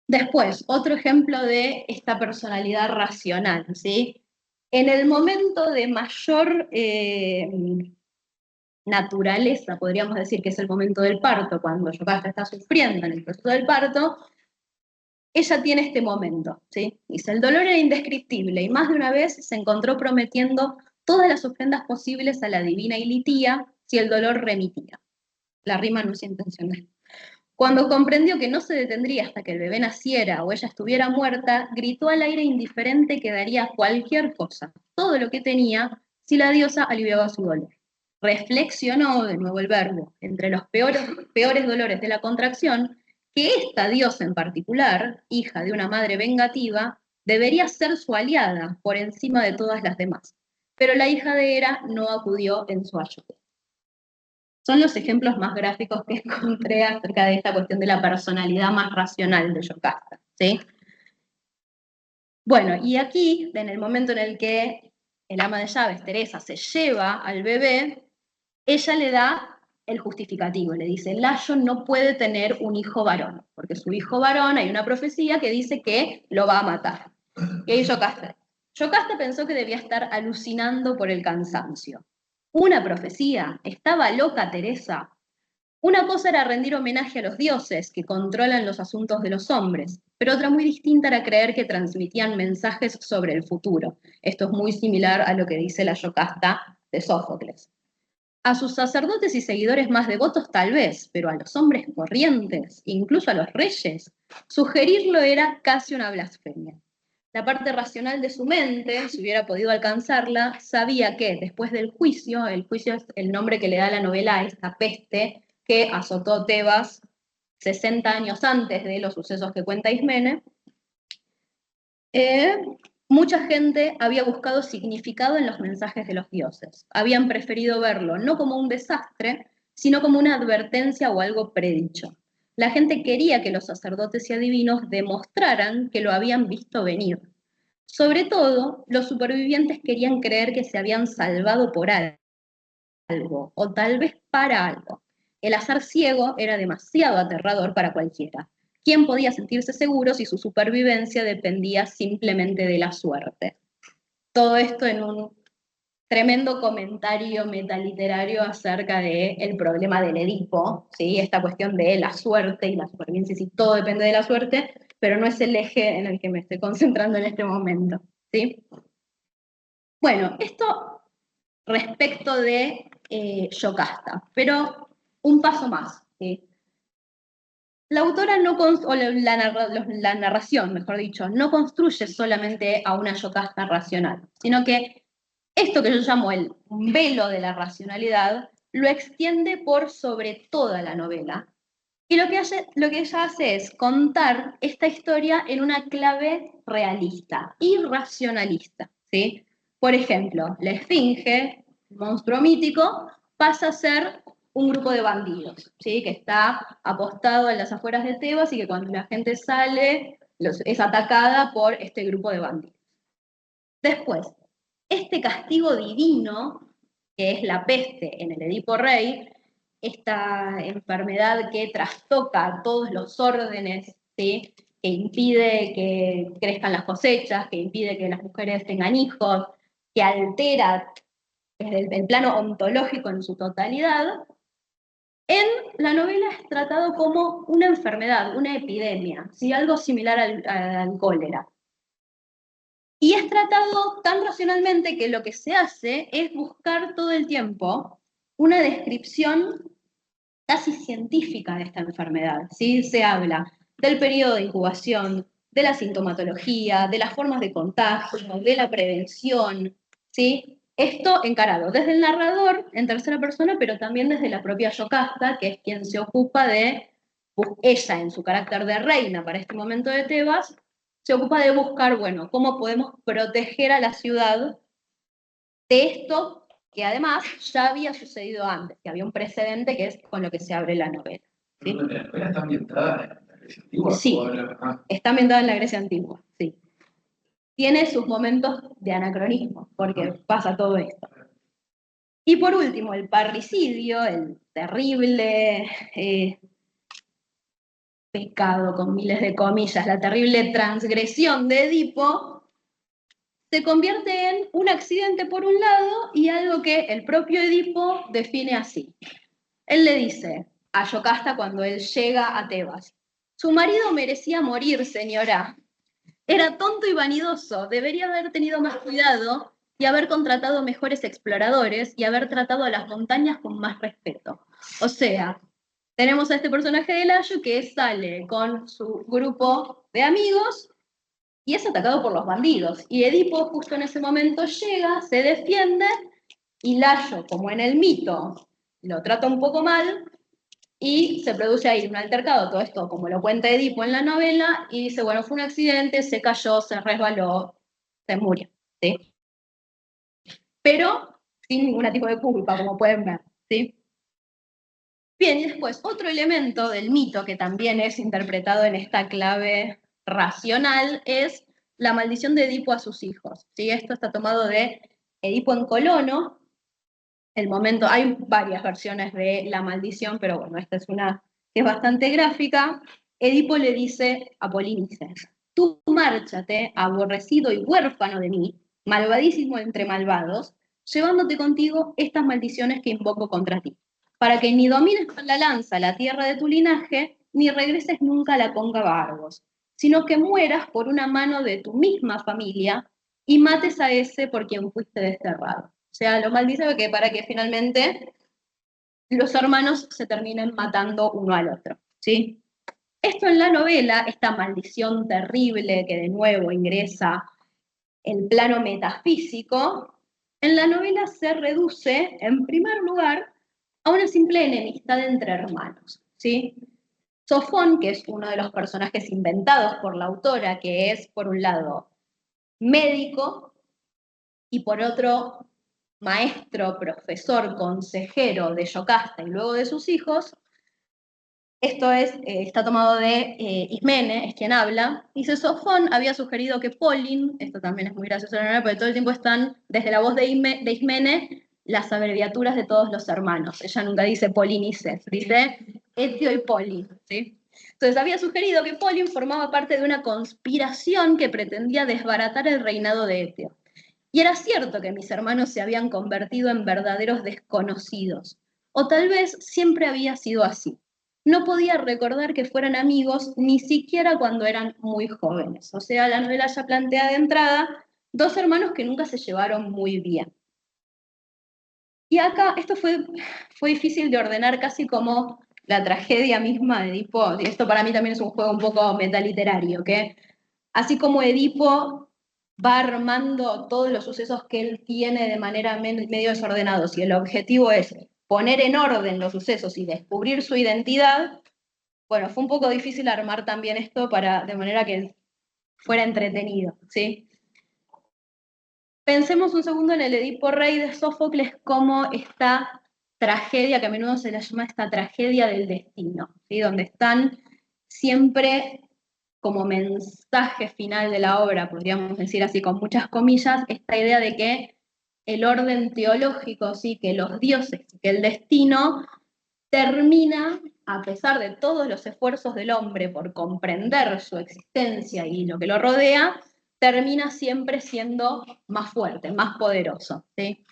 Después, otro ejemplo de esta personalidad racional, ¿sí? En el momento de mayor naturaleza, podríamos decir que es el momento del parto, cuando Yocasta está sufriendo en el proceso del parto, ella tiene este momento, ¿sí? Dice, el dolor era indescriptible y más de una vez se encontró prometiendo todas las ofrendas posibles a la divina Ilitía si el dolor remitía. La rima no es intencional. Cuando comprendió que no se detendría hasta que el bebé naciera o ella estuviera muerta, gritó al aire indiferente que daría cualquier cosa, todo lo que tenía, si la diosa aliviaba su dolor. Reflexionó, de nuevo el verbo, entre los peores dolores de la contracción, que esta diosa en particular, hija de una madre vengativa, debería ser su aliada por encima de todas las demás. Pero la hija de Hera no acudió en su ayuda. Son los ejemplos más gráficos que encontré acerca de esta cuestión de la personalidad más racional de Yocasta, ¿sí? Bueno, y aquí, en el momento en el que el ama de llaves, Teresa, se lleva al bebé, ella le da el justificativo, le dice, Layo no puede tener un hijo varón, porque su hijo varón, hay una profecía que dice que lo va a matar. Y ahí Yocasta pensó que debía estar alucinando por el cansancio. Una profecía, estaba loca Teresa. Una cosa era rendir homenaje a los dioses que controlan los asuntos de los hombres, pero otra muy distinta era creer que transmitían mensajes sobre el futuro. Esto es muy similar a lo que dice la Yocasta de Sófocles. A sus sacerdotes y seguidores más devotos tal vez, pero a los hombres corrientes, incluso a los reyes, sugerirlo era casi una blasfemia. La parte racional de su mente, si hubiera podido alcanzarla, sabía que después del juicio, el juicio es el nombre que le da la novela a esta peste que azotó Tebas 60 años antes de los sucesos que cuenta Ismene, mucha gente había buscado significado en los mensajes de los dioses. Habían preferido verlo no como un desastre, sino como una advertencia o algo predicho. La gente quería que los sacerdotes y adivinos demostraran que lo habían visto venir. Sobre todo, los supervivientes querían creer que se habían salvado por algo, o tal vez para algo. El azar ciego era demasiado aterrador para cualquiera. ¿Quién podía sentirse seguro si su supervivencia dependía simplemente de la suerte? Todo esto en un tremendo comentario metaliterario acerca del problema del Edipo, ¿sí? Esta cuestión de la suerte y la supervivencia, si todo depende de la suerte, pero no es el eje en el que me estoy concentrando en este momento, ¿sí? Bueno, esto respecto de Yocasta, pero un paso más, ¿sí? La autora no, o la narración, mejor dicho, no construye solamente a una Yocasta racional, sino que esto que yo llamo el velo de la racionalidad lo extiende por sobre toda la novela. Y lo que ella hace es contar esta historia en una clave realista y racionalista, ¿sí? Por ejemplo, la Esfinge, el monstruo mítico, pasa a ser un grupo de bandidos, ¿sí? Que está apostado en las afueras de Tebas y que cuando la gente sale es atacada por este grupo de bandidos. Después, este castigo divino, que es la peste en el Edipo Rey, esta enfermedad que trastoca todos los órdenes, ¿sí? Que impide que crezcan las cosechas, que impide que las mujeres tengan hijos, que altera desde el plano ontológico en su totalidad, en la novela es tratado como una enfermedad, una epidemia, ¿sí? Algo similar al cólera. Y es tratado tan racionalmente que lo que se hace es buscar todo el tiempo una descripción casi científica de esta enfermedad, ¿sí? Se habla del periodo de incubación, de la sintomatología, de las formas de contagio, de la prevención, ¿sí? Esto encarado desde el narrador en tercera persona, pero también desde la propia Yocasta, que es quien se ocupa de, ella en su carácter de reina para este momento de Tebas, se ocupa de buscar, bueno, cómo podemos proteger a la ciudad de esto que además ya había sucedido antes, que había un precedente que es con lo que se abre la novela. ¿Sí? ¿La novela está ambientada en la Grecia antigua? Sí, está ambientada en la Grecia antigua, sí. Tiene sus momentos de anacronismo, porque pasa todo esto. Y por último, el parricidio, el terrible pecado, con miles de comillas, la terrible transgresión de Edipo, se convierte en un accidente por un lado y algo que el propio Edipo define así. Él le dice a Yocasta cuando él llega a Tebas: su marido merecía morir, señora. Era tonto y vanidoso, debería haber tenido más cuidado y haber contratado mejores exploradores y haber tratado a las montañas con más respeto. O sea, tenemos a este personaje de Layo que sale con su grupo de amigos y es atacado por los bandidos. Y Edipo justo en ese momento llega, se defiende y Layo, como en el mito, lo trata un poco mal y se produce ahí un altercado, todo esto como lo cuenta Edipo en la novela, y dice, bueno, fue un accidente, se cayó, se resbaló, se murió, ¿sí? Pero sin ningún tipo de culpa, como pueden ver, ¿sí? Bien, y después, otro elemento del mito que también es interpretado en esta clave racional es la maldición de Edipo a sus hijos, ¿sí? Esto está tomado de Edipo en Colono, el momento, hay varias versiones de la maldición, pero bueno, esta es una que es bastante gráfica. Edipo le dice a Polinices: tú márchate, aborrecido y huérfano de mí, malvadísimo entre malvados, llevándote contigo estas maldiciones que invoco contra ti, para que ni domines con la lanza la tierra de tu linaje, ni regreses nunca a la conga Argos, sino que mueras por una mano de tu misma familia y mates a ese por quien fuiste desterrado. O sea, lo maldice que para que finalmente los hermanos se terminen matando uno al otro, ¿sí? Esto en la novela, esta maldición terrible que de nuevo ingresa el plano metafísico, en la novela se reduce, en primer lugar, a una simple enemistad entre hermanos, ¿sí? Sofón, que es uno de los personajes inventados por la autora, que es, por un lado, médico, y por otro, maestro, profesor, consejero de Yocasta y luego de sus hijos. Esto es, está tomado de Ismene, es quien habla. Dice, Sofón había sugerido que Polin, esto también es muy gracioso, porque todo el tiempo están, desde la voz de Ismene, las abreviaturas de todos los hermanos. Ella nunca dice Polinices, dice Etio y Polin, ¿sí? Entonces había sugerido que Polin formaba parte de una conspiración que pretendía desbaratar el reinado de Etio. Y era cierto que mis hermanos se habían convertido en verdaderos desconocidos, o tal vez siempre había sido así. No podía recordar que fueran amigos ni siquiera cuando eran muy jóvenes. O sea, la novela ya plantea de entrada dos hermanos que nunca se llevaron muy bien. Y acá esto fue difícil de ordenar casi como la tragedia misma de Edipo. Y esto para mí también es un juego un poco metaliterario, que así como Edipo va armando todos los sucesos que él tiene de manera medio desordenados y el objetivo es poner en orden los sucesos y descubrir su identidad, bueno, fue un poco difícil armar también esto de manera que fuera entretenido, ¿sí? Pensemos un segundo en el Edipo Rey de Sófocles como esta tragedia, que a menudo se la llama esta tragedia del destino, ¿sí? Donde están siempre como mensaje final de la obra, podríamos decir así con muchas comillas, esta idea de que el orden teológico, ¿sí? Que los dioses, que el destino termina, a pesar de todos los esfuerzos del hombre por comprender su existencia y lo que lo rodea, termina siempre siendo más fuerte, más poderoso, ¿sí?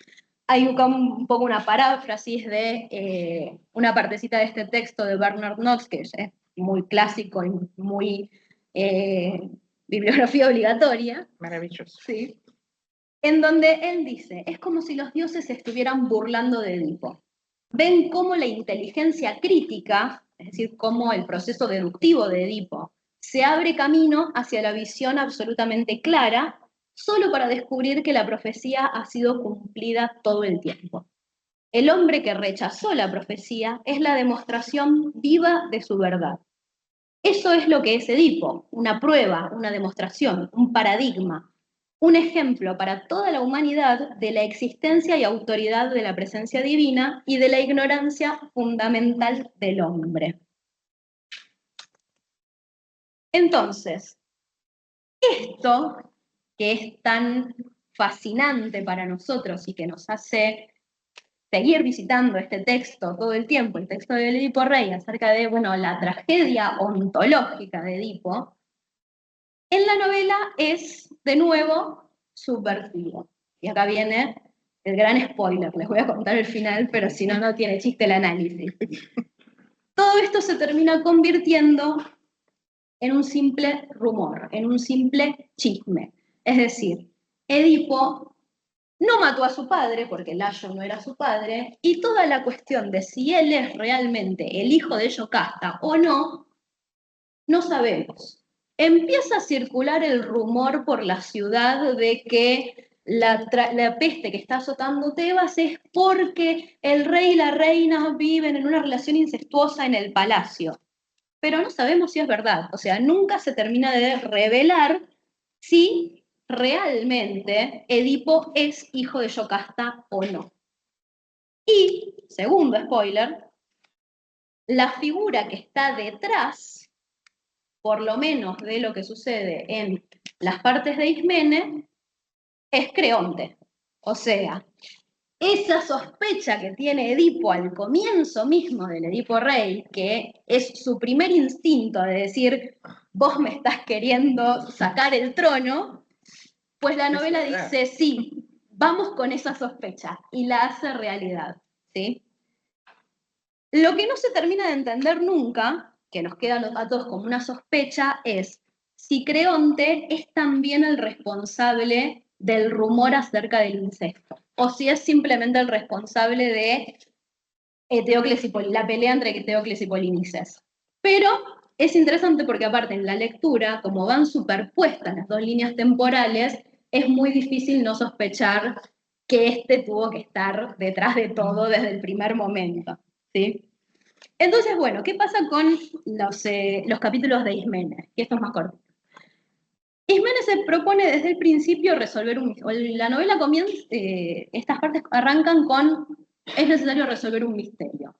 Hay un poco una paráfrasis de una partecita de este texto de Bernard Knox, que es muy clásico y muy bibliografía obligatoria. Maravilloso. Sí. En donde él dice, es como si los dioses se estuvieran burlando de Edipo. Ven cómo la inteligencia crítica, es decir, cómo el proceso deductivo de Edipo se abre camino hacia la visión absolutamente clara solo para descubrir que la profecía ha sido cumplida todo el tiempo. El hombre que rechazó la profecía es la demostración viva de su verdad. Eso es lo que es Edipo, una prueba, una demostración, un paradigma, un ejemplo para toda la humanidad de la existencia y autoridad de la presencia divina y de la ignorancia fundamental del hombre. Entonces, esto que es tan fascinante para nosotros y que nos hace seguir visitando este texto todo el tiempo, el texto de Edipo Rey, acerca de, bueno, la tragedia ontológica de Edipo, en la novela es, de nuevo, subversivo. Y acá viene el gran spoiler, les voy a contar el final, pero si no, no tiene chiste el análisis. Todo esto se termina convirtiendo en un simple rumor, en un simple chisme. Es decir, Edipo no mató a su padre, porque Layo no era su padre, y toda la cuestión de si él es realmente el hijo de Yocasta o no, no sabemos. Empieza a circular el rumor por la ciudad de que la peste que está azotando Tebas es porque el rey y la reina viven en una relación incestuosa en el palacio. Pero no sabemos si es verdad. O sea, nunca se termina de revelar si realmente Edipo es hijo de Yocasta o no. Y, segundo spoiler, la figura que está detrás, por lo menos de lo que sucede en las partes de Ismene, es Creonte. O sea, esa sospecha que tiene Edipo al comienzo mismo del Edipo Rey, que es su primer instinto de decir, vos me estás queriendo sacar el trono, pues la novela dice, sí, vamos con esa sospecha, y la hace realidad, ¿sí? Lo que no se termina de entender nunca, que nos queda a todos como una sospecha, es si Creonte es también el responsable del rumor acerca del incesto, o si es simplemente el responsable de Eteocles y la pelea entre Eteocles y Polinices. Pero es interesante porque aparte en la lectura, como van superpuestas las dos líneas temporales, es muy difícil no sospechar que este tuvo que estar detrás de todo desde el primer momento, ¿sí? Entonces, bueno, ¿qué pasa con los capítulos de Ismene? Y esto es más corto. Ismene se propone desde el principio resolver un misterio. La novela comienza, estas partes arrancan con, es necesario resolver un misterio.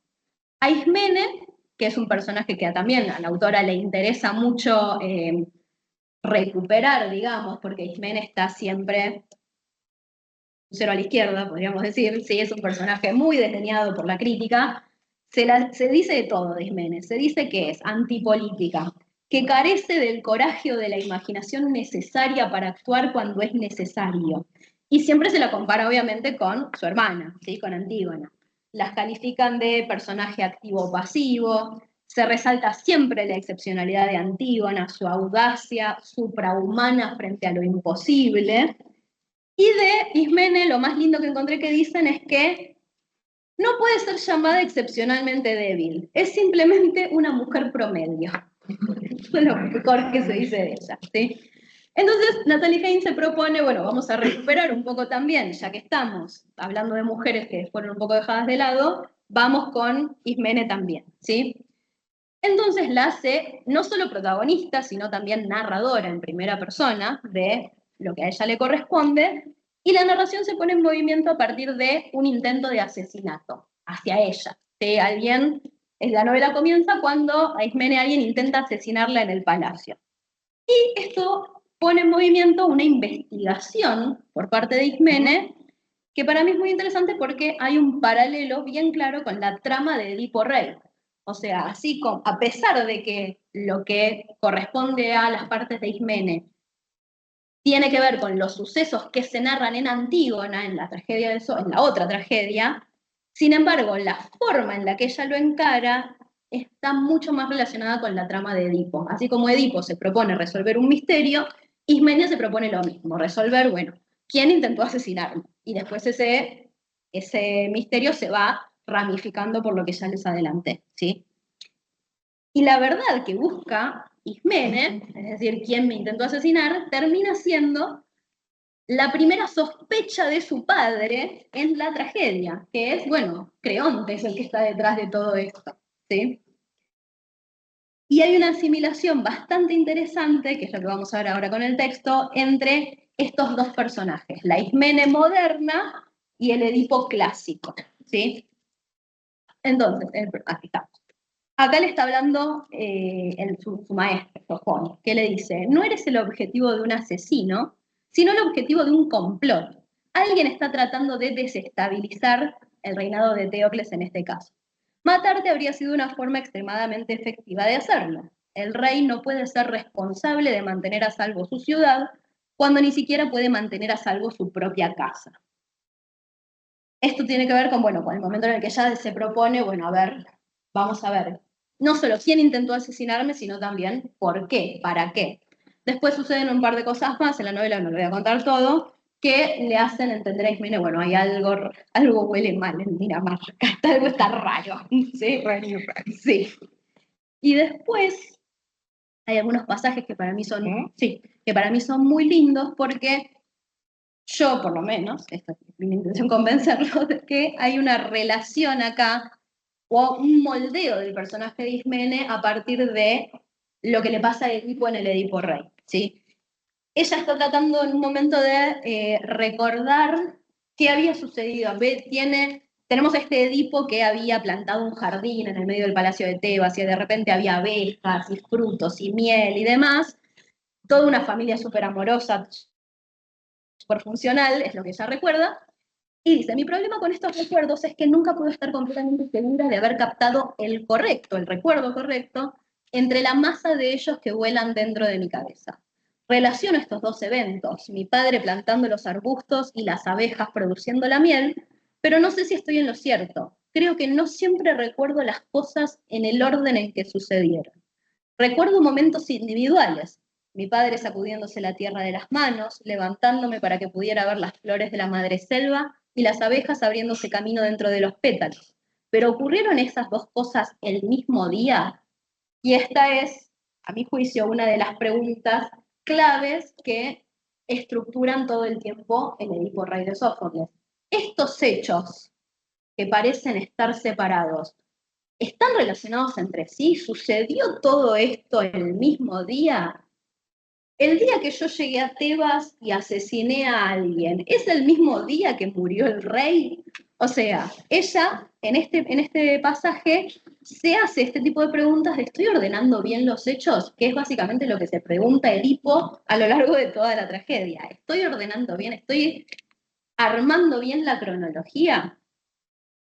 A Ismene, que es un personaje que también a la autora le interesa mucho recuperar, digamos, porque Ismene está siempre cero a la izquierda, podríamos decir, sí, es un personaje muy desdeñado por la crítica. Se dice de todo de Ismene, se dice que es antipolítica, que carece del coraje o de la imaginación necesaria para actuar cuando es necesario. Y siempre se la compara, obviamente, con su hermana, ¿sí? Con Antígona. Las califican de personaje activo-pasivo, se resalta siempre la excepcionalidad de Antígona, su audacia suprahumana frente a lo imposible. Y de Ismene, lo más lindo que encontré que dicen es que no puede ser llamada excepcionalmente débil, es simplemente una mujer promedio. Eso es lo mejor que se dice de ella, ¿sí? Entonces, Natalie Haynes se propone, bueno, vamos a recuperar un poco también, ya que estamos hablando de mujeres que fueron un poco dejadas de lado, vamos con Ismene también, ¿sí? Entonces la hace no solo protagonista, sino también narradora en primera persona de lo que a ella le corresponde, y la narración se pone en movimiento a partir de un intento de asesinato hacia ella. ¿Sí? La novela comienza cuando a Ismene alguien intenta asesinarla en el palacio. Y esto pone en movimiento una investigación por parte de Ismene, que para mí es muy interesante porque hay un paralelo bien claro con la trama de Edipo Rey. O sea, así como, a pesar de que lo que corresponde a las partes de Ismene tiene que ver con los sucesos que se narran en Antígona, en la tragedia de en la otra tragedia, sin embargo, la forma en la que ella lo encara está mucho más relacionada con la trama de Edipo. Así como Edipo se propone resolver un misterio, Ismenia se propone lo mismo, resolver, bueno, quién intentó asesinarlo. Y después ese misterio se va ramificando por lo que ya les adelanté, ¿sí? Y la verdad que busca Ismene, es decir, quién me intentó asesinar, termina siendo la primera sospecha de su padre en la tragedia, que es, bueno, Creonte es el que está detrás de todo esto, ¿sí? Y hay una asimilación bastante interesante, que es lo que vamos a ver ahora con el texto, entre estos dos personajes, la Ismene moderna y el Edipo clásico, ¿sí? Entonces, aquí está. Acá le está hablando su maestro, Sofón, que le dice, no eres el objetivo de un asesino, sino el objetivo de un complot. Alguien está tratando de desestabilizar el reinado de Teocles en este caso. Matarte habría sido una forma extremadamente efectiva de hacerlo. El rey no puede ser responsable de mantener a salvo su ciudad cuando ni siquiera puede mantener a salvo su propia casa. Esto tiene que ver con, bueno, con el momento en el que ella se propone, bueno, a ver, vamos a ver, no solo quién intentó asesinarme, sino también por qué, para qué. Después suceden un par de cosas más, en la novela no lo voy a contar todo, que le hacen entender a Ismene, bueno, hay algo huele mal en Dinamarca, algo está raro, ¿sí? Sí. Y después hay algunos pasajes que para mí son, sí, que para mí son muy lindos porque yo, por lo menos, esta es mi intención convencerlo, de que hay una relación acá o un moldeo del personaje de Ismene a partir de lo que le pasa a Edipo en el Edipo Rey, ¿sí? Ella está tratando en un momento de recordar qué había sucedido. Tenemos este Edipo que había plantado un jardín en el medio del palacio de Tebas y de repente había abejas y frutos y miel y demás. Toda una familia súper amorosa, súper funcional, es lo que ella recuerda. Y dice, mi problema con estos recuerdos es que nunca puedo estar completamente segura de haber captado el recuerdo correcto, entre la masa de ellos que vuelan dentro de mi cabeza. Relaciono estos dos eventos, mi padre plantando los arbustos y las abejas produciendo la miel, pero no sé si estoy en lo cierto. Creo que no siempre recuerdo las cosas en el orden en que sucedieron. Recuerdo momentos individuales, mi padre sacudiéndose la tierra de las manos, levantándome para que pudiera ver las flores de la madreselva y las abejas abriéndose camino dentro de los pétalos. Pero ¿ocurrieron esas dos cosas el mismo día? Y esta es, a mi juicio, una de las preguntas claves que estructuran todo el tiempo el Edipo Rey de Sófocles. Estos hechos que parecen estar separados, ¿están relacionados entre sí? ¿Sucedió todo esto el mismo día? El día que yo llegué a Tebas y asesiné a alguien, ¿es el mismo día que murió el rey? O sea, ella en este pasaje se hace este tipo de preguntas de ¿estoy ordenando bien los hechos? Que es básicamente lo que se pregunta Edipo a lo largo de toda la tragedia. ¿Estoy ordenando bien? ¿Estoy armando bien la cronología?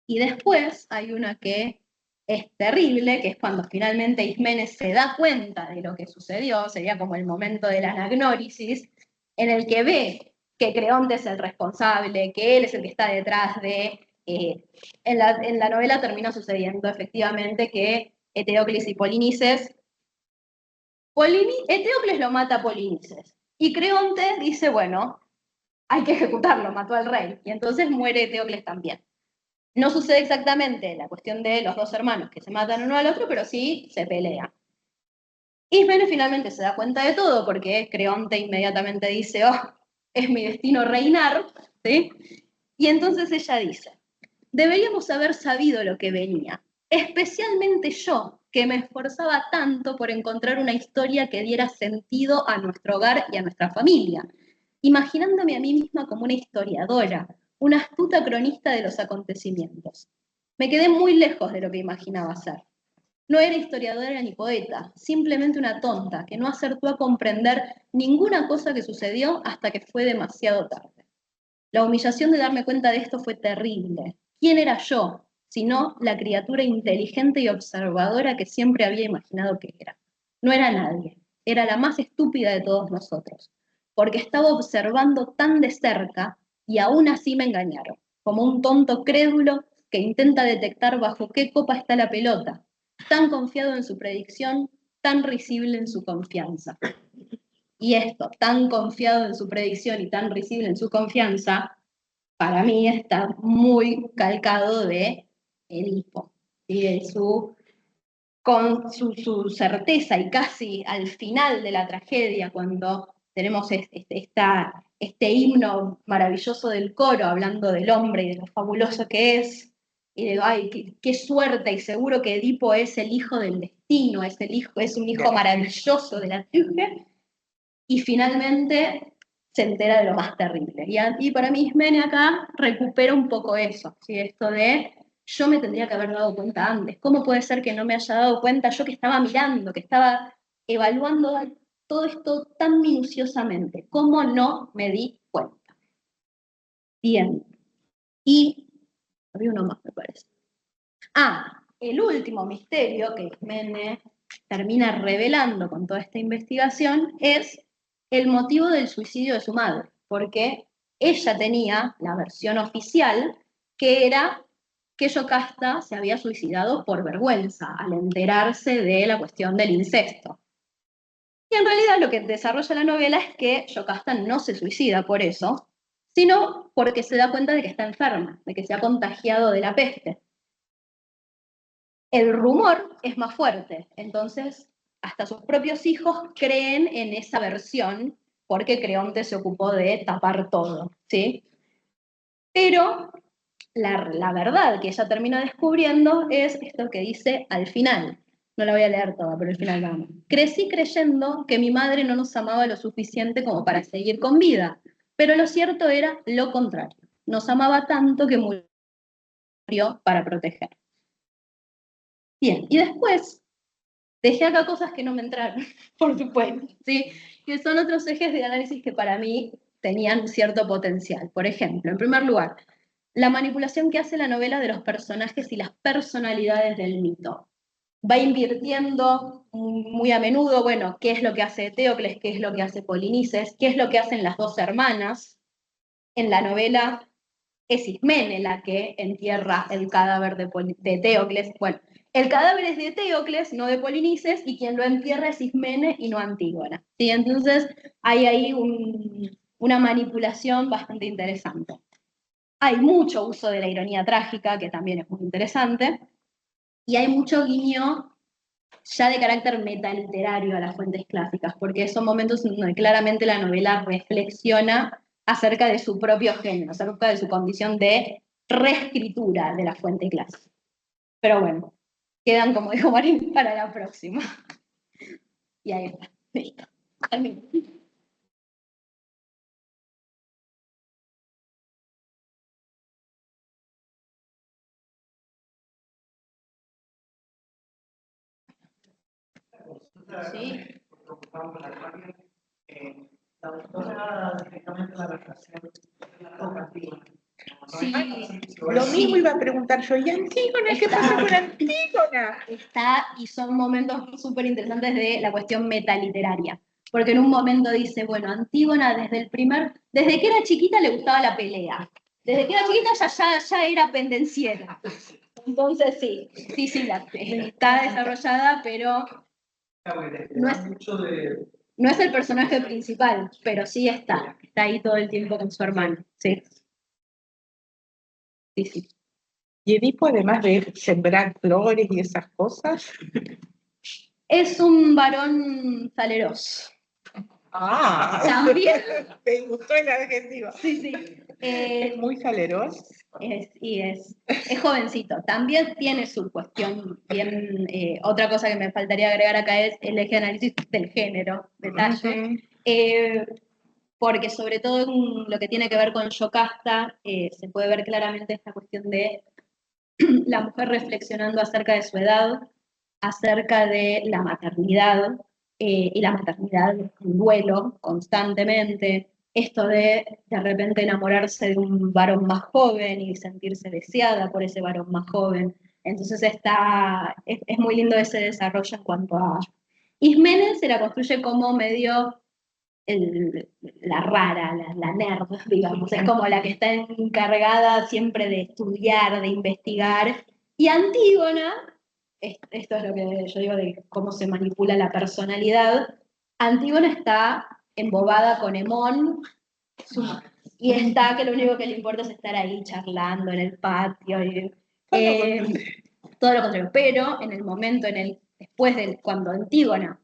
Y después hay una que es terrible, que es cuando finalmente Ismenes se da cuenta de lo que sucedió, sería como el momento de la anagnórisis, en el que ve que Creonte es el responsable, que él es el que está detrás de... en la novela termina sucediendo efectivamente que Eteocles y Polinices... Eteocles lo mata a Polinices, y Creonte dice, bueno, hay que ejecutarlo, mató al rey, y entonces muere Eteocles también. No sucede exactamente la cuestión de los dos hermanos que se matan uno al otro, pero sí se pelean. Ismene finalmente se da cuenta de todo porque Creonte inmediatamente dice, oh, es mi destino reinar, ¿sí? Y entonces ella dice, deberíamos haber sabido lo que venía, especialmente yo, que me esforzaba tanto por encontrar una historia que diera sentido a nuestro hogar y a nuestra familia, imaginándome a mí misma como una historiadora, una astuta cronista de los acontecimientos. Me quedé muy lejos de lo que imaginaba ser. No era historiadora ni poeta, simplemente una tonta que no acertó a comprender ninguna cosa que sucedió hasta que fue demasiado tarde. La humillación de darme cuenta de esto fue terrible. ¿Quién era yo, sino la criatura inteligente y observadora que siempre había imaginado que era? No era nadie, era la más estúpida de todos nosotros, porque estaba observando tan de cerca y aún así me engañaron, como un tonto crédulo que intenta detectar bajo qué copa está la pelota, tan confiado en su predicción, tan risible en su confianza. Y esto, tan confiado en su predicción y tan risible en su confianza, para mí está muy calcado de Edipo, ¿sí? Con su certeza y casi al final de la tragedia, cuando tenemos este himno maravilloso del coro, hablando del hombre y de lo fabuloso que es, y digo, ay, qué suerte, y seguro que Edipo es el hijo del destino, es un hijo maravilloso de la Triple, y finalmente se entera de lo más terrible. Y para mí Ismene acá recupera un poco eso, ¿sí? Esto de yo me tendría que haber dado cuenta antes. ¿Cómo puede ser que no me haya dado cuenta yo que estaba mirando, que estaba evaluando todo esto tan minuciosamente? ¿Cómo no me di cuenta? Bien. Y había uno más, me parece. El último misterio que Ismene termina revelando con toda esta investigación es el motivo del suicidio de su madre, porque ella tenía la versión oficial que era que Yocasta se había suicidado por vergüenza al enterarse de la cuestión del incesto. Y en realidad lo que desarrolla la novela es que Yocasta no se suicida por eso, sino porque se da cuenta de que está enferma, de que se ha contagiado de la peste. El rumor es más fuerte, entonces hasta sus propios hijos creen en esa versión porque Creonte se ocupó de tapar todo, ¿sí? Pero la verdad que ella termina descubriendo es esto que dice al final. No la voy a leer toda, pero al final vamos. Crecí creyendo que mi madre no nos amaba lo suficiente como para seguir con vida, pero lo cierto era lo contrario. Nos amaba tanto que murió para proteger. Bien, y después dejé acá cosas que no me entraron, por supuesto, ¿sí? Que son otros ejes de análisis que para mí tenían cierto potencial. Por ejemplo, en primer lugar, la manipulación que hace la novela de los personajes y las personalidades del mito. Va invirtiendo muy a menudo, bueno, qué es lo que hace Eteocles, qué es lo que hace Polinices, qué es lo que hacen las dos hermanas. En la novela es Ismene la que entierra el cadáver de Eteocles. Bueno, el cadáver es de Eteocles, no de Polinices, y quien lo entierra es Ismene y no Antígona. ¿Sí? Entonces hay ahí una manipulación bastante interesante. Hay mucho uso de la ironía trágica, que también es muy interesante, y hay mucho guiño ya de carácter metaliterario a las fuentes clásicas, porque son momentos en donde claramente la novela reflexiona acerca de su propio género, acerca de su condición de reescritura de la fuente clásica. Pero bueno, quedan, como dijo Marín, para la próxima. Y ahí está. Listo. Termino. Sí. La autora directamente la relación con Antígona. Sí, Lo mismo iba a preguntar yo, ¿y Antígona? ¿Qué pasa con Antígona? está, y son momentos súper interesantes de la cuestión metaliteraria. Porque en un momento dice, bueno, Antígona desde que era chiquita le gustaba la pelea. Desde que era chiquita ya era pendenciera. Entonces sí, está desarrollada, pero no es el personaje principal, pero sí está ahí todo el tiempo con su hermano. Sí. Sí. Y Edipo, además de sembrar flores y esas cosas. Es un varón saleroso. También. Me gustó el adjetivo. Sí. Es muy saleroso. Es jovencito. También tiene su cuestión bien. Otra cosa que me faltaría agregar acá es el eje de análisis del género, detalle. Porque sobre todo en lo que tiene que ver con Yocasta, se puede ver claramente esta cuestión de la mujer reflexionando acerca de su edad, acerca de la maternidad, y la maternidad en duelo constantemente, esto de repente enamorarse de un varón más joven y sentirse deseada por ese varón más joven. Entonces es muy lindo ese desarrollo en cuanto a... Ismene se la construye como medio la rara, la nerd, digamos, es como la que está encargada siempre de estudiar, de investigar, y Antígona, esto es lo que yo digo de cómo se manipula la personalidad, Antígona está embobada con Hemón, y está que lo único que le importa es estar ahí charlando en el patio, todo lo contrario, pero en el momento, después de cuando Antígona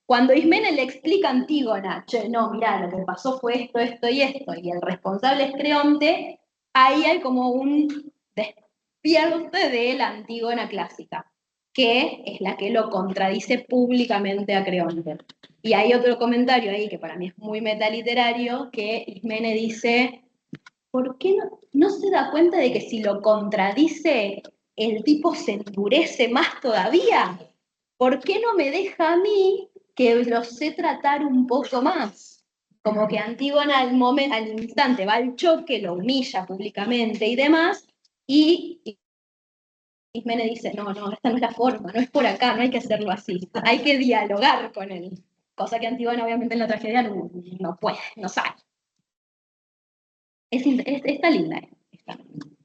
Cuando Ismene le explica a Antígona, che, no, mirá, lo que pasó fue esto, esto y esto, y el responsable es Creonte, ahí hay como un despierte de la Antígona clásica, que es la que lo contradice públicamente a Creonte. Y hay otro comentario ahí que para mí es muy metaliterario, que Ismene dice, ¿por qué no se da cuenta de que si lo contradice, el tipo se endurece más todavía? ¿Por qué no me deja a mí que lo sé tratar un poco más? Como que Antígona al instante va al choque, lo humilla públicamente y demás, y Ismene dice, no, esta no es la forma, no es por acá, no hay que hacerlo así, hay que dialogar con él. Cosa que Antígona obviamente en la tragedia no puede, no sabe. Está linda,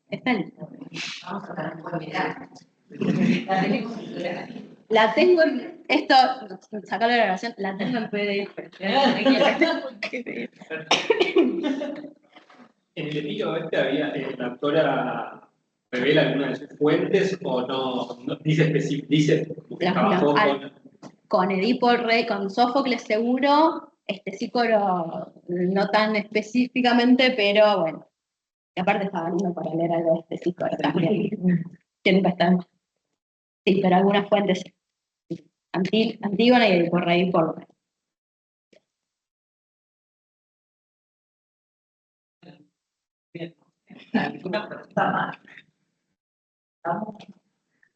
está linda. Vamos a terminar. La tenemos en La tengo en. Esto, sacarlo de la grabación, la tengo en PDF. En el epílogo había, la autora revela alguna de sus fuentes o no dice que trabajó con Edipo Rey, con Sófocles seguro, Cícoro no tan específicamente, pero bueno. Y aparte estaba lindo para leer algo de Cícoro también, que nunca está. Sí, pero algunas fuentes. Antígona y Edipo Rey por lo menos. Bien. ¿Alguna pregunta más? ¿Estamos?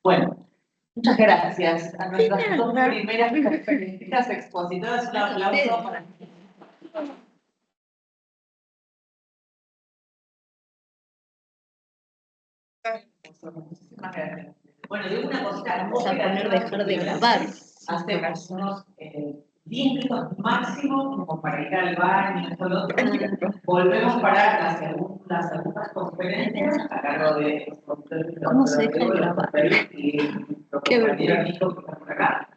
Bueno, muchas gracias a nuestras dos primeras expositoras. Un aplauso para muchísimas gracias. Bueno, digo una cosita. Vamos a poner dejar de grabar. Hacemos unos 10 minutos máximo como para ir al baño y todo lo otro. Volvemos para las segundas conferencias a cargo de ¿Cómo se deja de grabar? Qué compañero Nico que está por acá.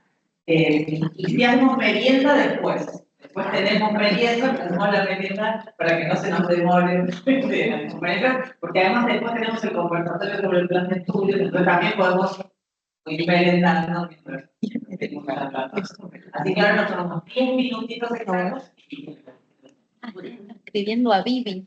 Y si hacemos merienda después. Después tenemos merienda, hacemos la merienda para que no se nos demore la conferencia, porque además después tenemos el conversatorio sobre el plan de estudios, entonces también podemos ir merendando mientras tenemos la plata. Así que ahora nos tomamos 10 minutitos exactos. Escribiendo a Vivi.